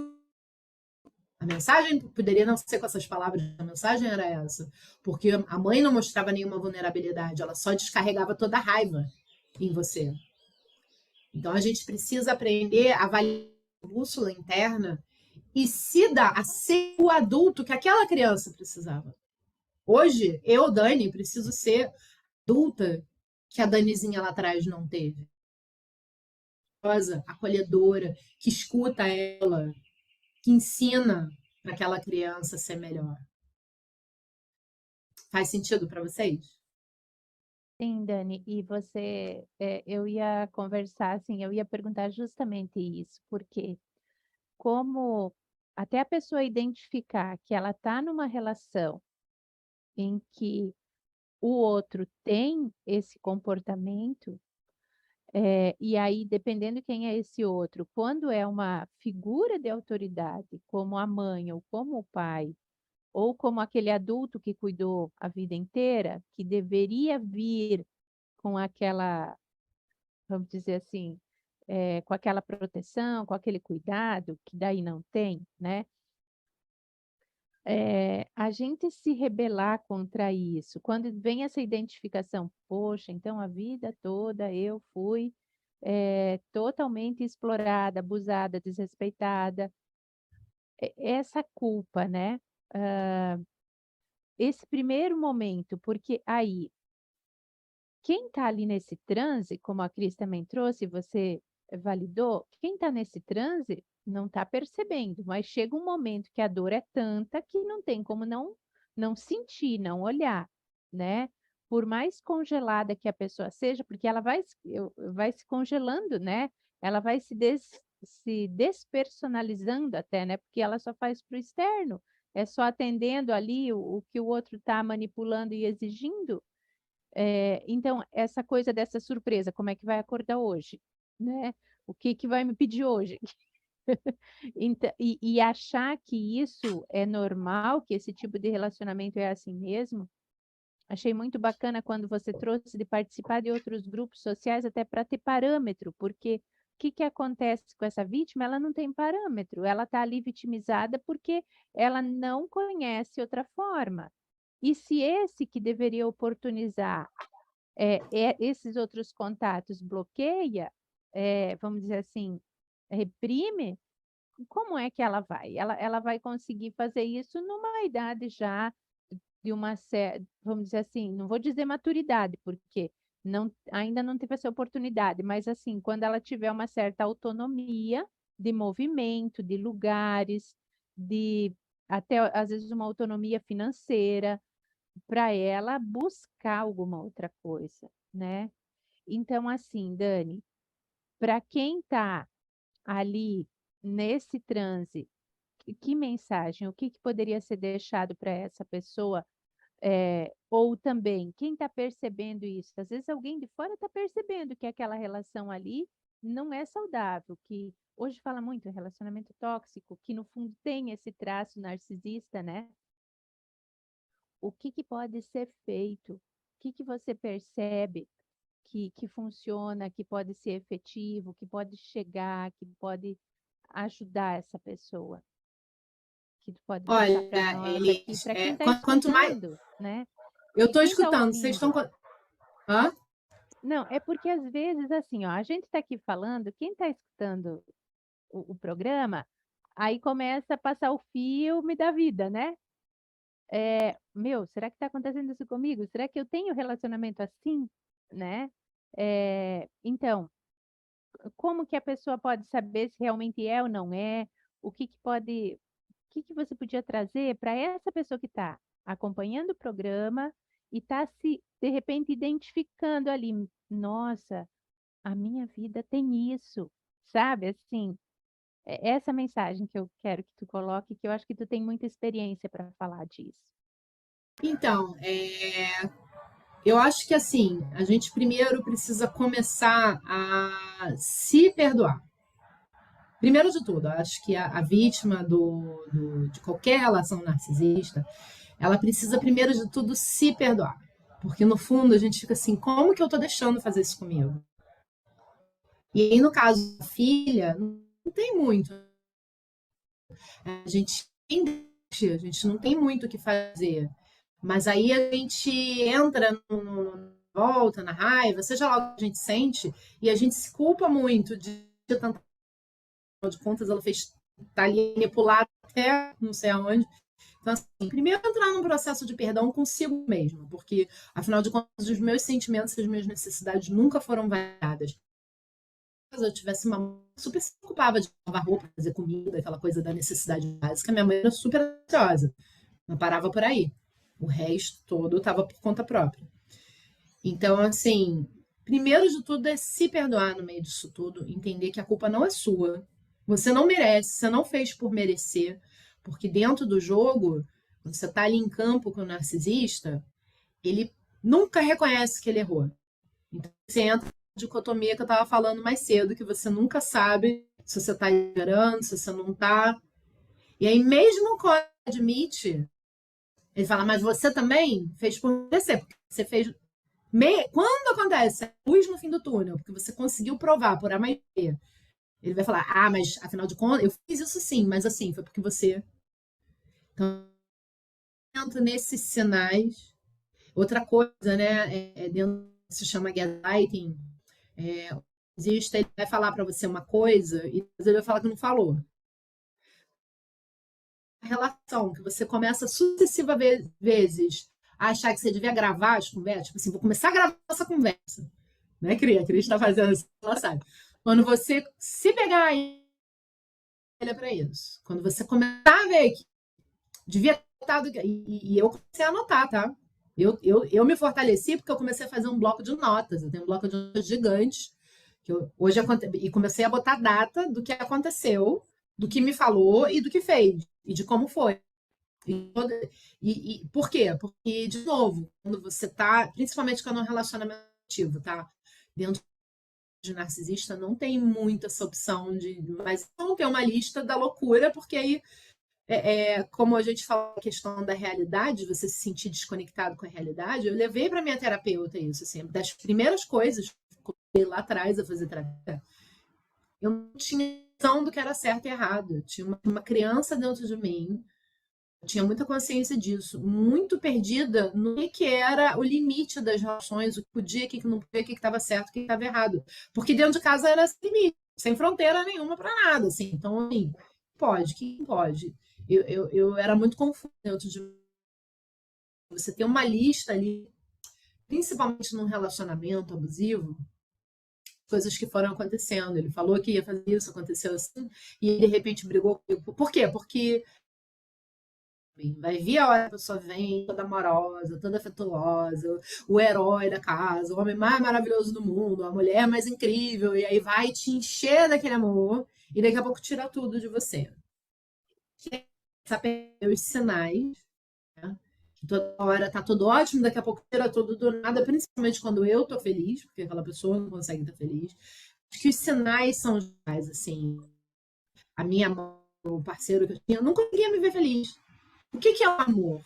a mensagem poderia não ser com essas palavras, a mensagem era essa. Porque a mãe não mostrava nenhuma vulnerabilidade, ela só descarregava toda a raiva em você. Então a gente precisa aprender a avaliar a bússola interna e se dar a ser o adulto que aquela criança precisava. Hoje, eu, Dani, preciso ser adulta que a Danizinha lá atrás não teve. Acolhedora, que escuta ela, que ensina para aquela criança ser melhor. Faz sentido para vocês? Sim, Dani, e você, eu ia conversar, assim, eu ia perguntar justamente isso, porque como até a pessoa identificar que ela está numa relação em que o outro tem esse comportamento, e aí, dependendo quem é esse outro, quando é uma figura de autoridade, como a mãe ou como o pai, ou como aquele adulto que cuidou a vida inteira, que deveria vir com aquela, vamos dizer assim, com aquela proteção, com aquele cuidado, que daí não tem, né? A gente se rebelar contra isso, quando vem essa identificação, poxa, então a vida toda eu fui totalmente explorada, abusada, desrespeitada, essa culpa, né? Ah, esse primeiro momento, porque aí quem está ali nesse transe, como a Cris também trouxe, você validou, quem está nesse transe não está percebendo, mas chega um momento que a dor é tanta que não tem como não sentir, não olhar, né? Por mais congelada que a pessoa seja, porque ela vai se congelando, né? Ela vai se despersonalizando até, né? Porque ela só faz para o externo, é só atendendo ali o que o outro está manipulando e exigindo. Então, essa coisa dessa surpresa, como é que vai acordar hoje, né? O que que vai me pedir hoje? Então, e achar que isso é normal, que esse tipo de relacionamento é assim mesmo. Achei muito bacana quando você trouxe de participar de outros grupos sociais até para ter parâmetro, porque o que que acontece com essa vítima? Ela não tem parâmetro, ela está ali vitimizada porque ela não conhece outra forma. E se esse que deveria oportunizar esses outros contatos bloqueia, vamos dizer assim, reprime, como é que ela vai? Ela vai conseguir fazer isso numa idade já de uma certa, vamos dizer assim, não vou dizer maturidade, porque ainda não teve essa oportunidade, mas assim, quando ela tiver uma certa autonomia de movimento, de lugares, de até às vezes uma autonomia financeira, para ela buscar alguma outra coisa, né? Então, assim, Dani, para quem está ali nesse transe, que mensagem, o que que poderia ser deixado para essa pessoa? Ou também, quem está percebendo isso? Às vezes alguém de fora está percebendo que aquela relação ali não é saudável, que hoje fala muito em relacionamento tóxico, que no fundo tem esse traço narcisista, né? O que que pode ser feito? O que que você percebe que funciona, que pode ser efetivo, que pode chegar, que pode ajudar essa pessoa? Que tu pode passar Olha, para nós aqui, eles, para quem está quanto mais. escutando, né? Eu E estou quem está escutando, vocês estão. ouvindo? Hã? Não, é porque às vezes, assim, ó, a gente está aqui falando, quem está escutando o programa, aí começa a passar o filme da vida, né? Meu, será que está acontecendo isso comigo? Será que eu tenho relacionamento assim, né? Então, como que a pessoa pode saber se realmente é ou não é? O que que pode, o que que você podia trazer para essa pessoa que está acompanhando o programa e está se, de repente, identificando ali, nossa, a minha vida tem isso, sabe? Assim, é essa mensagem que eu quero que tu coloque, que eu acho que tu tem muita experiência para falar disso. Então, eu acho que assim, a gente primeiro precisa começar a se perdoar. Primeiro de tudo, eu acho que a vítima de qualquer relação narcisista, ela precisa, primeiro de tudo, se perdoar. Porque, no fundo, a gente fica assim, como que eu tô deixando fazer isso comigo? E aí, no caso da filha, não tem muito. A gente a gente não tem muito o que fazer. Mas aí a gente entra volta, na raiva, seja lá o que a gente sente, e a gente se culpa muito de tanto. Afinal de contas, ela fez tá ali manipulada até não sei aonde. Então, assim, primeiro entrar num processo de perdão consigo mesmo, porque, afinal de contas, os meus sentimentos e as minhas necessidades nunca foram variadas. Se eu tivesse uma super se ocupava de lavar roupa, fazer comida, aquela coisa da necessidade básica, minha mãe era super ansiosa, não parava por aí. O resto todo estava por conta própria. Então, assim, primeiro de tudo é se perdoar no meio disso tudo, entender que a culpa não é sua. Você não merece, você não fez por merecer, porque dentro do jogo, quando você está ali em campo com o narcisista, ele nunca reconhece que ele errou. Então, você entra na dicotomia que eu estava falando mais cedo, que você nunca sabe se você está esperando, se você não está. E aí, mesmo quando admite, ele fala, mas você também fez por merecer, porque você fez. Quando acontece luz no fim do túnel, porque você conseguiu provar por A mais B, ele vai falar, mas afinal de contas, eu fiz isso sim, mas assim, foi porque você. Então, nesses sinais. Outra coisa, né, dentro, se chama gaslighting, existe, ele vai falar para você uma coisa e ele vai falar que não falou. A relação, que você começa sucessivas vezes a achar que você devia gravar as conversas, tipo assim, vou começar a gravar essa conversa. Né, Cris? A Cris está fazendo isso, ela sabe. Quando você se pegar aí, olha para isso. Quando você começar a ver que devia ter notado, e eu comecei a anotar, tá? Eu me fortaleci porque eu comecei a fazer um bloco de notas. Eu tenho um bloco de notas gigante. Que hoje e comecei a botar data do que aconteceu, do que me falou e do que fez, e de como foi. E por quê? Porque, de novo, quando você tá, principalmente quando é um relacionamento ativo, tá? Dentro de narcisista, não tem muita essa opção de. Mas não tem uma lista da loucura, porque aí como a gente fala a questão da realidade, você se sentir desconectado com a realidade, eu levei para minha terapeuta isso, assim, das primeiras coisas que eu lá atrás a fazer terapia, eu não tinha noção do que era certo e errado. Eu tinha uma criança dentro de mim, eu tinha muita consciência disso, muito perdida no que era o limite das relações, o que podia, o que não podia, o que estava certo, o que estava errado. Porque dentro de casa era sem limite, sem fronteira nenhuma para nada, assim. Então, assim, pode, quem pode? Eu era muito confusa dentro de você ter uma lista ali, principalmente num relacionamento abusivo, coisas que foram acontecendo. Ele falou que ia fazer isso, aconteceu assim, e de repente brigou comigo. Por quê? Porque vai vir a hora que a pessoa vem toda amorosa, toda afetuosa, o herói da casa, o homem mais maravilhoso do mundo, a mulher mais incrível, e aí vai te encher daquele amor, e daqui a pouco tira tudo de você. Saber os sinais, né? Que toda hora tá tudo ótimo, daqui a pouco tira tudo do nada, principalmente quando eu tô feliz, porque aquela pessoa não consegue estar feliz. Acho que os sinais são os sinais, assim. A minha mãe, o parceiro que eu tinha, não conseguia me ver feliz. O que é o amor?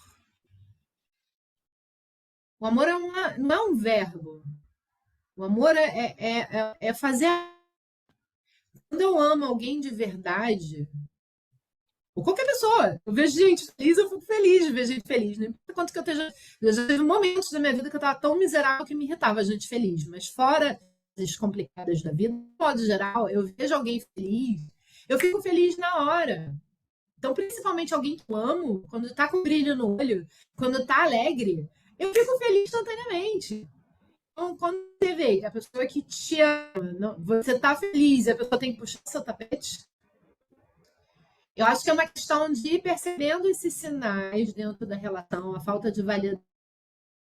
O amor não é um verbo. O amor é fazer. Quando eu amo alguém de verdade, ou qualquer pessoa. Eu vejo gente feliz, eu fico feliz de ver gente feliz. Não importa quanto que eu esteja. Eu já teve momentos da minha vida que eu estava tão miserável que me irritava gente feliz. Mas fora as complicadas da vida, de modo geral, eu vejo alguém feliz, eu fico feliz na hora. Então, principalmente alguém que eu amo, quando está com brilho no olho, quando está alegre, eu fico feliz instantaneamente. Então, quando você vê que a pessoa que te ama, você tá feliz e a pessoa tem que puxar seu tapete, eu acho que é uma questão de ir percebendo esses sinais dentro da relação, a falta de validade,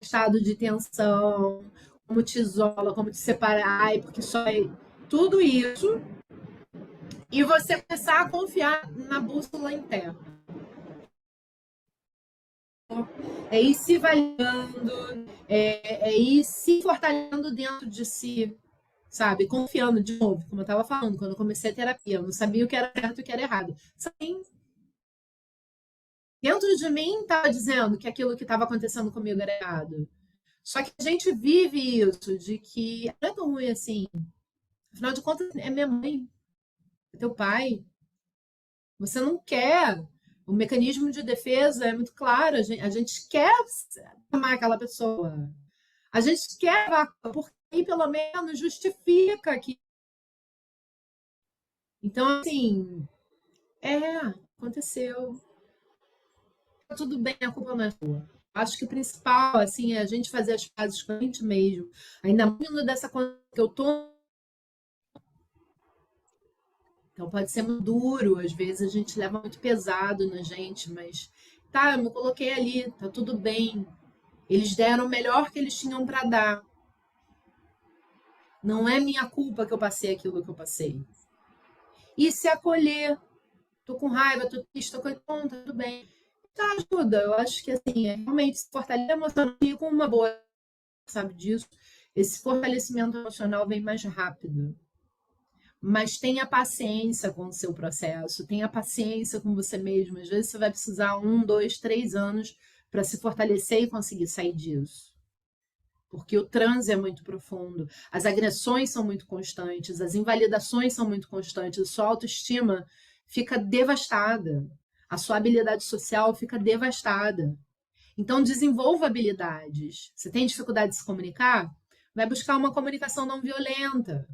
estado de tensão, como te isola, como te separar, porque só é tudo isso, e você começar a confiar na bússola interna. É ir se validando, é ir se fortalecendo dentro de si, sabe? Confiando de novo, como eu estava falando, quando eu comecei a terapia, eu não sabia o que era certo e o que era errado. Sim, dentro de mim estava dizendo que aquilo que estava acontecendo comigo era errado. Só que a gente vive isso, de que não é tão ruim assim. Afinal de contas, é minha mãe, é teu pai. Você não quer. O mecanismo de defesa é muito claro. A gente quer amar aquela pessoa. A gente quer, porque aí pelo menos justifica que. Então, assim, aconteceu. Tá tudo bem, a culpa não é sua. Acho que o principal, assim, é a gente fazer as pazes com a gente mesmo. Ainda muito dessa coisa que eu tô. Então pode ser muito duro, às vezes a gente leva muito pesado na gente, mas tá, eu me coloquei ali, tá tudo bem. Eles deram o melhor que eles tinham para dar. Não é minha culpa que eu passei aquilo que eu passei. E se acolher, tô com raiva, tô triste, tô com tá tudo bem. Tá, ajuda. Eu acho que assim, realmente se fortalecer emocionalmente com uma boa, sabe disso. Esse fortalecimento emocional vem mais rápido. Mas tenha paciência com o seu processo, tenha paciência com você mesmo. Às vezes você vai precisar 1, 2, 3 anos para se fortalecer e conseguir sair disso. Porque o transe é muito profundo, as agressões são muito constantes, as invalidações são muito constantes, a sua autoestima fica devastada, a sua habilidade social fica devastada. Então, desenvolva habilidades. Você tem dificuldade de se comunicar? Vai buscar uma comunicação não violenta.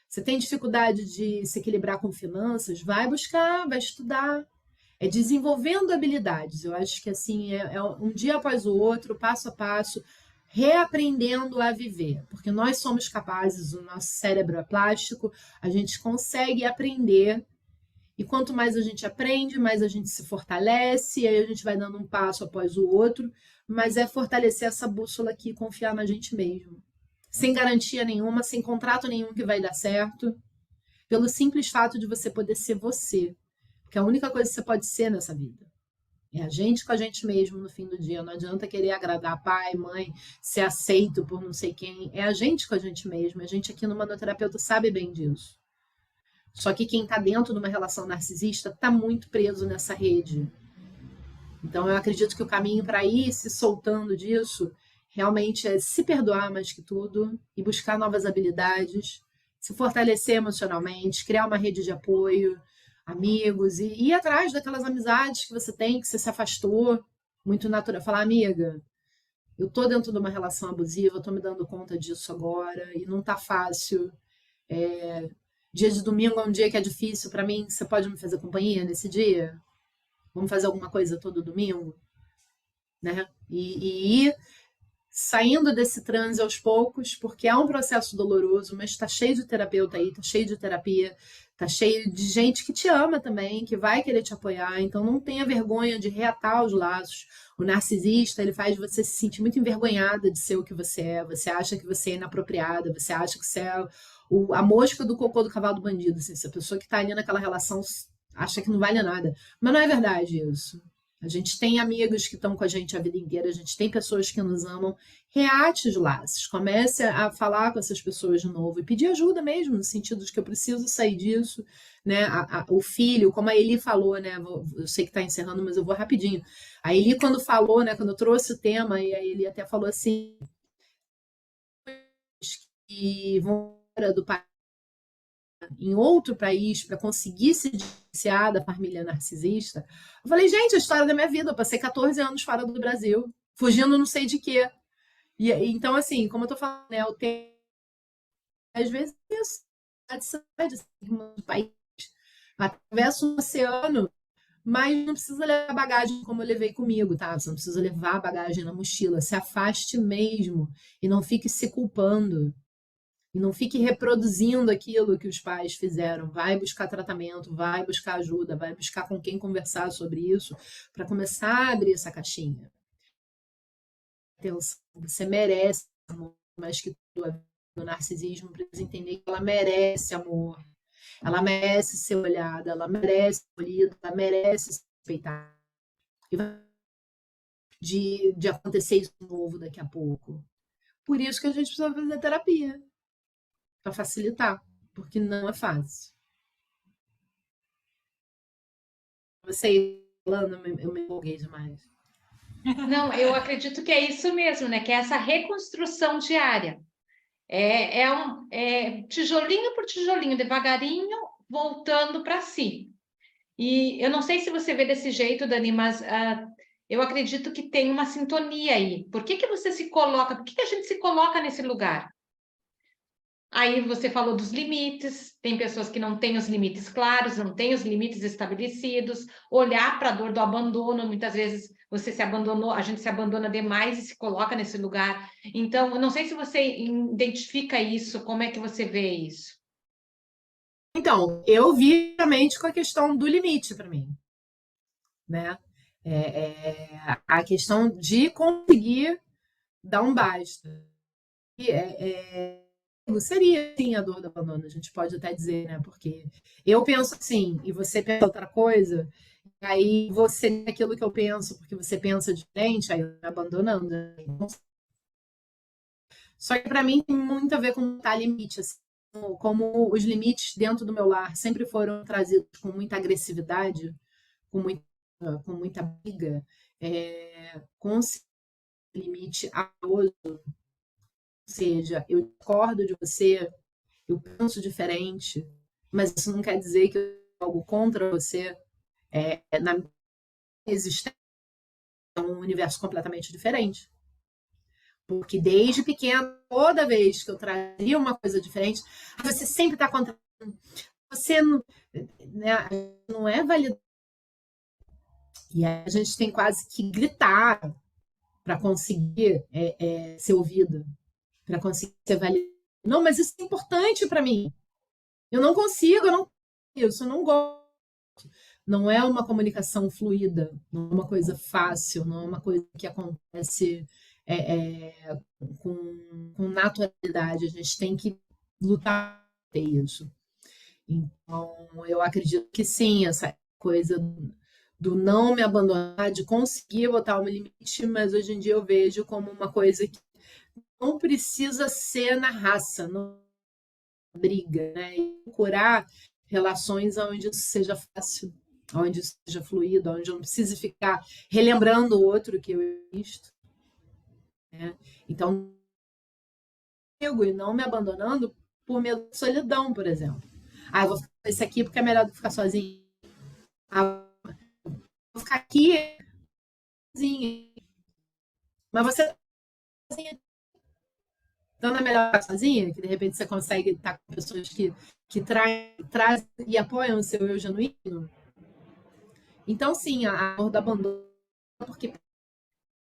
Você tem dificuldade de se equilibrar com finanças? Vai buscar, vai estudar. É desenvolvendo habilidades. Eu acho que assim é um dia após o outro, passo a passo, reaprendendo a viver. Porque nós somos capazes, o nosso cérebro é plástico, a gente consegue aprender. E quanto mais a gente aprende, mais a gente se fortalece, e aí a gente vai dando um passo após o outro, mas é fortalecer essa bússola aqui e confiar na gente mesmo sem garantia nenhuma, sem contrato nenhum que vai dar certo, pelo simples fato de você poder ser você. Porque a única coisa que você pode ser nessa vida é a gente com a gente mesmo no fim do dia. Não adianta querer agradar pai, mãe, ser aceito por não sei quem. É a gente com a gente mesmo. A gente aqui no Manoterapeuta sabe bem disso. Só que quem está dentro de uma relação narcisista está muito preso nessa rede. Então eu acredito que o caminho para ir se soltando disso realmente é se perdoar mais que tudo e buscar novas habilidades, se fortalecer emocionalmente, criar uma rede de apoio, amigos e ir atrás daquelas amizades que você tem, que você se afastou, muito natural. Falar, amiga, eu tô dentro de uma relação abusiva, eu tô me dando conta disso agora e não tá fácil. Dia de domingo é um dia que é difícil para mim, você pode me fazer companhia nesse dia? Vamos fazer alguma coisa todo domingo? Né? E ir saindo desse transe aos poucos, porque é um processo doloroso, mas está cheio de terapeuta aí, está cheio de terapia, está cheio de gente que te ama também, que vai querer te apoiar, então não tenha vergonha de reatar os laços. O narcisista, ele faz você se sentir muito envergonhada de ser o que você acha que você é inapropriada, você acha que você é a mosca do cocô do cavalo do bandido, assim, se a pessoa que está ali naquela relação acha que não vale nada, mas não é verdade isso. A gente tem amigos que estão com a gente a vida inteira, a gente tem pessoas que nos amam. Reate os laços, comece a falar com essas pessoas de novo e pedir ajuda mesmo, no sentido de que eu preciso sair disso, né? O filho, como a Eli falou, né? Eu sei que está encerrando, mas eu vou rapidinho. A Eli, quando falou, né? Quando eu trouxe o tema, e a Eli até falou assim, que vão do pai em outro país para conseguir se distanciar da família narcisista. Eu falei, gente, a história da minha vida, eu passei 14 anos fora do Brasil, fugindo não sei de quê. E então, assim, como eu tô falando, né, eu tenho, às vezes, isso, de país, atravesso um oceano mas não precisa levar bagagem como eu levei comigo, tá? Você não precisa levar bagagem na mochila. Se afaste mesmo e não fique se culpando. E não fique reproduzindo aquilo que os pais fizeram. Vai buscar tratamento, vai buscar ajuda, vai buscar com quem conversar sobre isso, para começar a abrir essa caixinha. Atenção, você merece amor, mas que do narcisismo precisa entender que ela merece amor. Ela merece ser olhada, ela merece ser acolhida, ela merece ser respeitada. De acontecer isso de novo daqui a pouco. Por isso que a gente precisa fazer terapia. Para facilitar, porque não é fácil. Você falando, eu me empolguei demais. Não, eu acredito que é isso mesmo, né? Que é essa reconstrução diária. É tijolinho por tijolinho, devagarinho, voltando para si. E eu não sei se você vê desse jeito, Dani, mas eu acredito que tem uma sintonia aí. Por que você se coloca, por que a gente se coloca nesse lugar? Aí você falou dos limites, tem pessoas que não têm os limites claros, não têm os limites estabelecidos, olhar para a dor do abandono, muitas vezes você se abandonou, a gente se abandona demais e se coloca nesse lugar. Então, eu não sei se você identifica isso, como é que você vê isso? Então, eu vi realmente com a questão do limite para mim, né? A questão de conseguir dar um basta. Seria sim a dor do abandono, a gente pode até dizer, né? Porque eu penso assim, e você pensa outra coisa, e aí você aquilo que eu penso, porque você pensa diferente, aí eu tô abandonando. Né? Só que para mim tem muito a ver com tá limite, assim, como os limites dentro do meu lar sempre foram trazidos com muita agressividade, com muita briga, com limite amoroso. Ou seja, eu discordo de você, eu penso diferente, mas isso não quer dizer que eu tenho algo contra você. Na minha existência é um universo completamente diferente. Porque desde pequena, toda vez que eu trazia uma coisa diferente, você sempre está contra. Você não, né, não é validado. E a gente tem quase que gritar para conseguir ser ouvida, para conseguir ser validada. Não, mas isso é importante para mim. Eu não consigo, eu não gosto. Não é uma comunicação fluida, não é uma coisa fácil, não é uma coisa que acontece com naturalidade. A gente tem que lutar por isso. Então, eu acredito que sim, essa coisa do não me abandonar, de conseguir botar um limite, mas hoje em dia eu vejo como uma coisa que não precisa ser na raça, não briga, né? E procurar relações onde isso seja fácil, onde isso seja fluido, onde eu não precise ficar relembrando o outro que eu visto. Né? Então, eu e não me abandonando por medo de solidão, por exemplo. Eu vou ficar esse aqui porque é melhor do que ficar sozinho. Vou ficar aqui sozinha. Mas você sozinha. Então não é melhor ficar sozinha, que de repente você consegue estar com pessoas que trazem e apoiam o seu eu genuíno. Então, sim, a dor do abandono, porque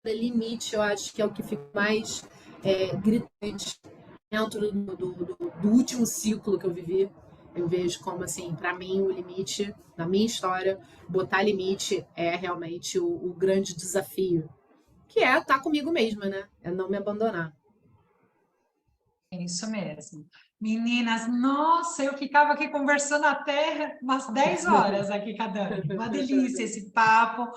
limite, eu acho que é o que fica mais gritante dentro do último ciclo que eu vivi. Eu vejo como, assim, para mim, o limite, na minha história, botar limite é realmente o grande desafio, que é estar comigo mesma, né? É não me abandonar. É isso mesmo. Meninas, nossa, eu ficava aqui conversando até umas 10 horas aqui com a Dani. Uma delícia esse papo,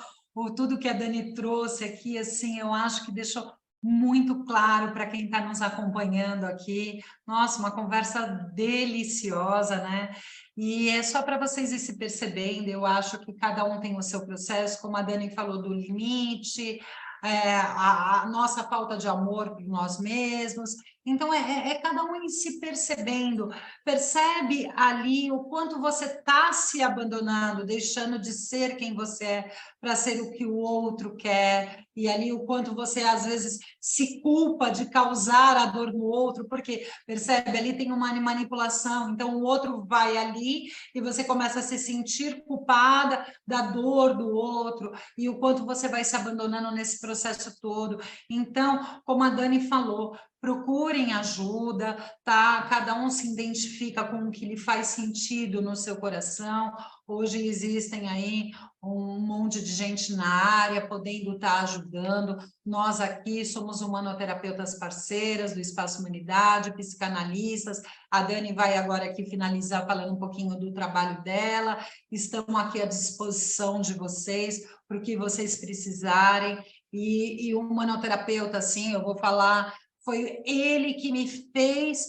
tudo que a Dani trouxe aqui, assim, eu acho que deixou muito claro para quem está nos acompanhando aqui. Nossa, uma conversa deliciosa, né? E é só para vocês ir se percebendo, eu acho que cada um tem o seu processo, como a Dani falou do limite, a nossa falta de amor por nós mesmos. Então, é cada um em se percebendo, percebe ali o quanto você está se abandonando, deixando de ser quem você é, para ser o que o outro quer, e ali o quanto você, às vezes, se culpa de causar a dor no outro, porque, percebe, ali tem uma manipulação, então o outro vai ali e você começa a se sentir culpada da dor do outro, e o quanto você vai se abandonando nesse processo todo. Então, como a Dani falou, procurem ajuda, tá? Cada um se identifica com o que lhe faz sentido no seu coração. Hoje existem aí um monte de gente na área podendo estar ajudando. Nós aqui somos humanoterapeutas parceiras do Espaço Humanidade, psicanalistas. A Dani vai agora aqui finalizar falando um pouquinho do trabalho dela. Estamos aqui à disposição de vocês para o que vocês precisarem. E o humanoterapeuta, assim, eu vou falar, foi ele que me fez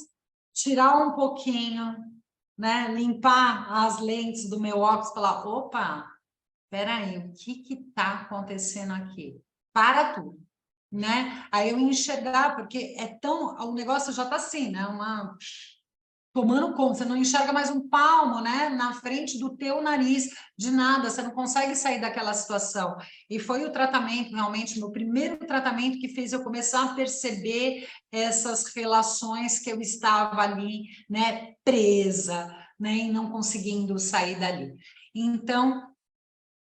tirar um pouquinho, né? Limpar as lentes do meu óculos e falar, opa, peraí, o que está acontecendo aqui? Para tudo, né? Aí eu enxergar, porque é tão, o negócio já está assim, né? Tomando conta, você não enxerga mais um palmo, né, na frente do teu nariz, de nada, você não consegue sair daquela situação. E foi o tratamento, realmente, meu primeiro tratamento que fez eu começar a perceber essas relações que eu estava ali, né, presa, né, e não conseguindo sair dali. Então,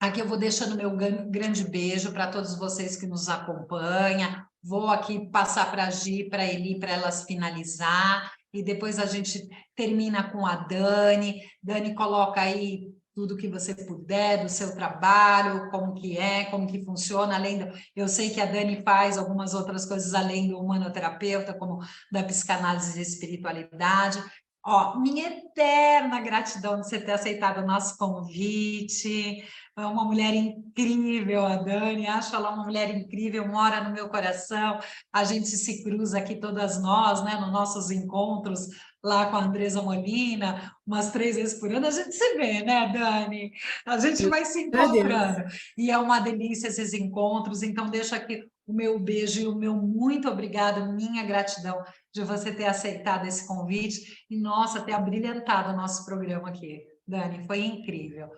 aqui eu vou deixando meu grande beijo para todos vocês que nos acompanham. Vou aqui passar para a Gi, para a Eli, para elas finalizar. E depois a gente termina com a Dani. Dani, coloca aí tudo que você puder do seu trabalho, como que é, como que funciona, além do... Eu sei que a Dani faz algumas outras coisas além do humanoterapeuta, como da psicanálise e espiritualidade. Ó, minha eterna gratidão de você ter aceitado o nosso convite. É uma mulher incrível, a Dani, acho ela uma mulher incrível, mora no meu coração, a gente se cruza aqui todas nós, né, nos nossos encontros lá com a Andresa Molina, umas 3 vezes por ano, a gente se vê, né, Dani? A gente vai se encontrando, e é uma delícia esses encontros, então deixa aqui o meu beijo e o meu muito obrigada, minha gratidão de você ter aceitado esse convite e, nossa, ter abrilhantado o nosso programa aqui, Dani, foi incrível.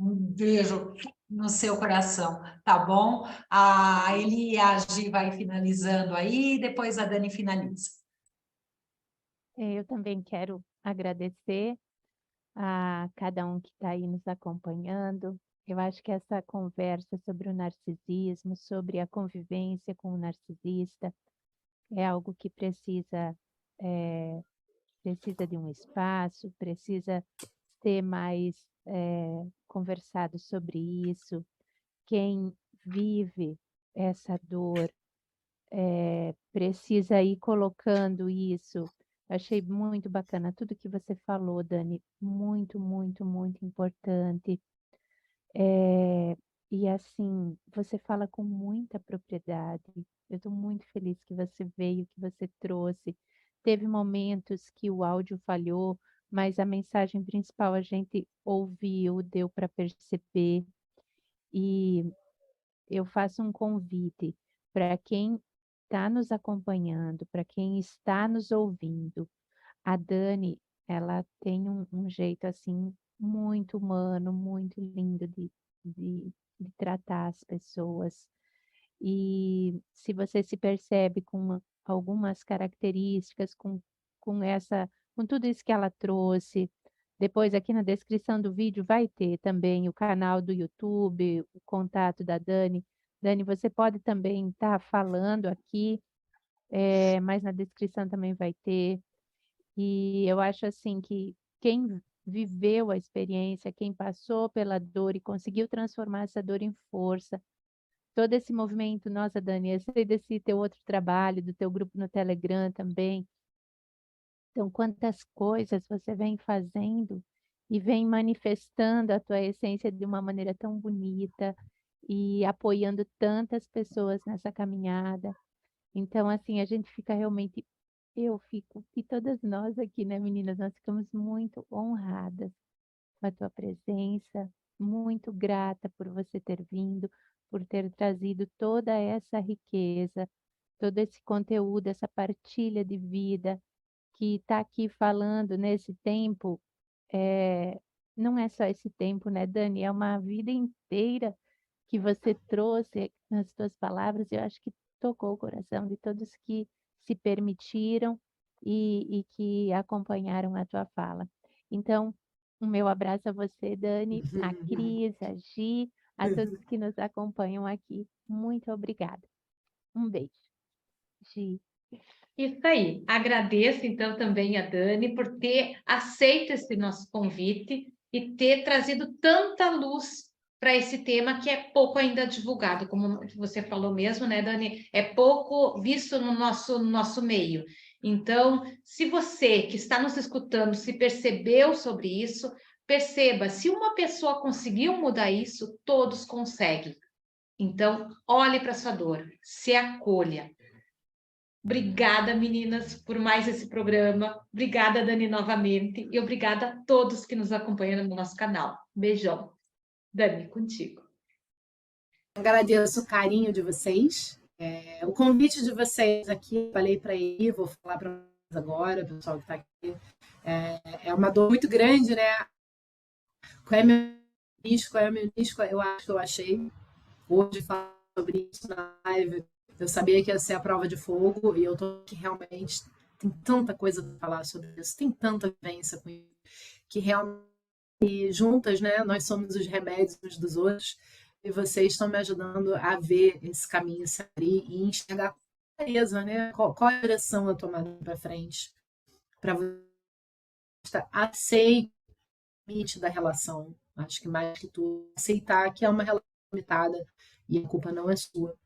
Um beijo no seu coração, tá bom? A Eli e a Gi vai finalizando aí, depois a Dani finaliza. Eu também quero agradecer a cada um que está aí nos acompanhando. Eu acho que essa conversa sobre o narcisismo, sobre a convivência com o narcisista, é algo que precisa de um espaço, precisa ser mais conversado sobre isso. Quem vive essa dor precisa ir colocando isso. Achei muito bacana tudo que você falou, Dani, muito, muito, muito importante. E assim, você fala com muita propriedade. Eu estou muito feliz que você veio, que você trouxe. Teve momentos que o áudio falhou, mas a mensagem principal a gente ouviu, deu para perceber. E eu faço um convite para quem está nos acompanhando, para quem está nos ouvindo. A Dani, ela tem um jeito assim muito humano, muito lindo de, de tratar as pessoas. E se você se percebe com algumas características, com tudo isso que ela trouxe, depois aqui na descrição do vídeo vai ter também o canal do YouTube, o contato da Dani. Dani, você pode também estar falando aqui, mas na descrição também vai ter. E eu acho assim que quem viveu a experiência, quem passou pela dor e conseguiu transformar essa dor em força, todo esse movimento, nossa, Dani, eu sei desse teu outro trabalho, do teu grupo no Telegram também. Então, quantas coisas você vem fazendo e vem manifestando a tua essência de uma maneira tão bonita e apoiando tantas pessoas nessa caminhada. Então, assim, a gente fica realmente, eu fico, e todas nós aqui, né, meninas, nós ficamos muito honradas com a tua presença, muito grata por você ter vindo, por ter trazido toda essa riqueza, todo esse conteúdo, essa partilha de vida, que está aqui falando nesse tempo, não é só esse tempo, né, Dani? É uma vida inteira que você trouxe nas suas palavras. Eu acho que tocou o coração de todos que se permitiram e que acompanharam a tua fala. Então, o meu abraço a você, Dani, a Cris, a Gi, a todos que nos acompanham aqui. Muito obrigada. Um beijo. Gi. Isso aí. Agradeço, então, também a Dani por ter aceito esse nosso convite e ter trazido tanta luz para esse tema que é pouco ainda divulgado, como você falou mesmo, né, Dani? É pouco visto no nosso meio. Então, se você que está nos escutando se percebeu sobre isso, perceba, se uma pessoa conseguiu mudar isso, todos conseguem. Então, olhe para sua dor, se acolha. Obrigada, meninas, por mais esse programa. Obrigada, Dani, novamente. E obrigada a todos que nos acompanham no nosso canal. Beijão. Dani, contigo. Agradeço o carinho de vocês. O convite de vocês aqui, falei para ele, vou falar para vocês agora, o pessoal que está aqui. É uma dor muito grande, né? Qual é meu nicho? Qual é meu nicho? Eu acho que eu achei. Hoje, falar sobre isso na live, eu sabia que ia ser a prova de fogo e eu tô aqui realmente. Tem tanta coisa para falar sobre isso, tem tanta vivência com isso, que realmente juntas, né? Nós somos os remédios uns dos outros e vocês estão me ajudando a ver esse caminho se abrir e enxergar com clareza, né? Qual é a direção a tomar para frente para você aceitar o limite da relação. Acho que mais que tudo, aceitar que é uma relação limitada e a culpa não é sua.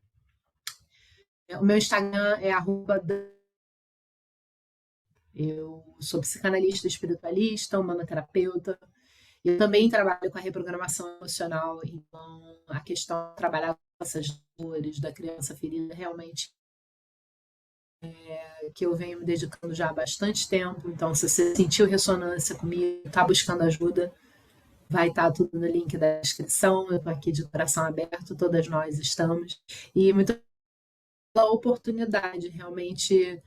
O meu Instagram é @. Eu sou psicanalista espiritualista, humanoterapeuta. Eu também trabalho com a reprogramação emocional, então a questão de trabalhar com essas dores da criança ferida realmente é que eu venho me dedicando já há bastante tempo. Então, se você sentiu ressonância comigo, está buscando ajuda, vai estar tudo no link da descrição. Eu estou aqui de coração aberto, todas nós estamos. E muito pela oportunidade, realmente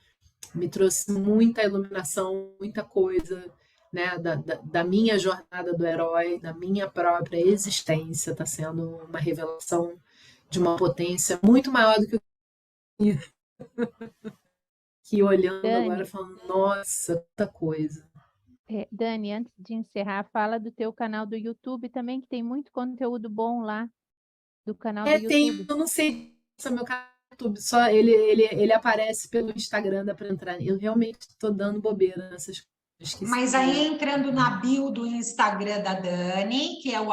me trouxe muita iluminação, muita coisa, né, da minha jornada do herói, da minha própria existência. Está sendo uma revelação de uma potência muito maior do que eu tinha. Que olhando Dani, agora, falando, nossa, quanta coisa. Dani, antes de encerrar, fala do teu canal do YouTube também, que tem muito conteúdo bom lá, do canal do YouTube. Eu não sei se é meu canal do YouTube, só ele aparece pelo Instagram, dá para entrar. Eu realmente estou dando bobeira nessas coisas. Mas aí entrando na bio do Instagram da Dani, que é o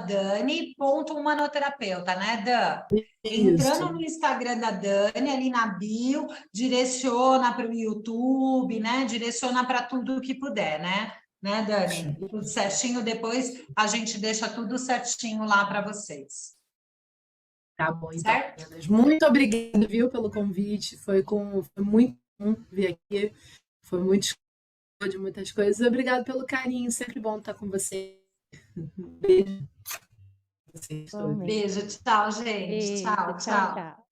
@dani.humanoterapeuta, né, Dan? Entrando no Instagram da Dani, ali na bio, direciona para o YouTube, né? Direciona para tudo que puder, né? Né, Dani? Tudo certinho, depois a gente deixa tudo certinho lá para vocês. Tá bom, então. Certo? Muito obrigada, viu, pelo convite. Foi muito bom vir aqui. Foi muito de muitas coisas. Obrigado pelo carinho. Sempre bom estar com você. Beijo. Beijo, tchau, gente. Beijo, Tchau, tchau.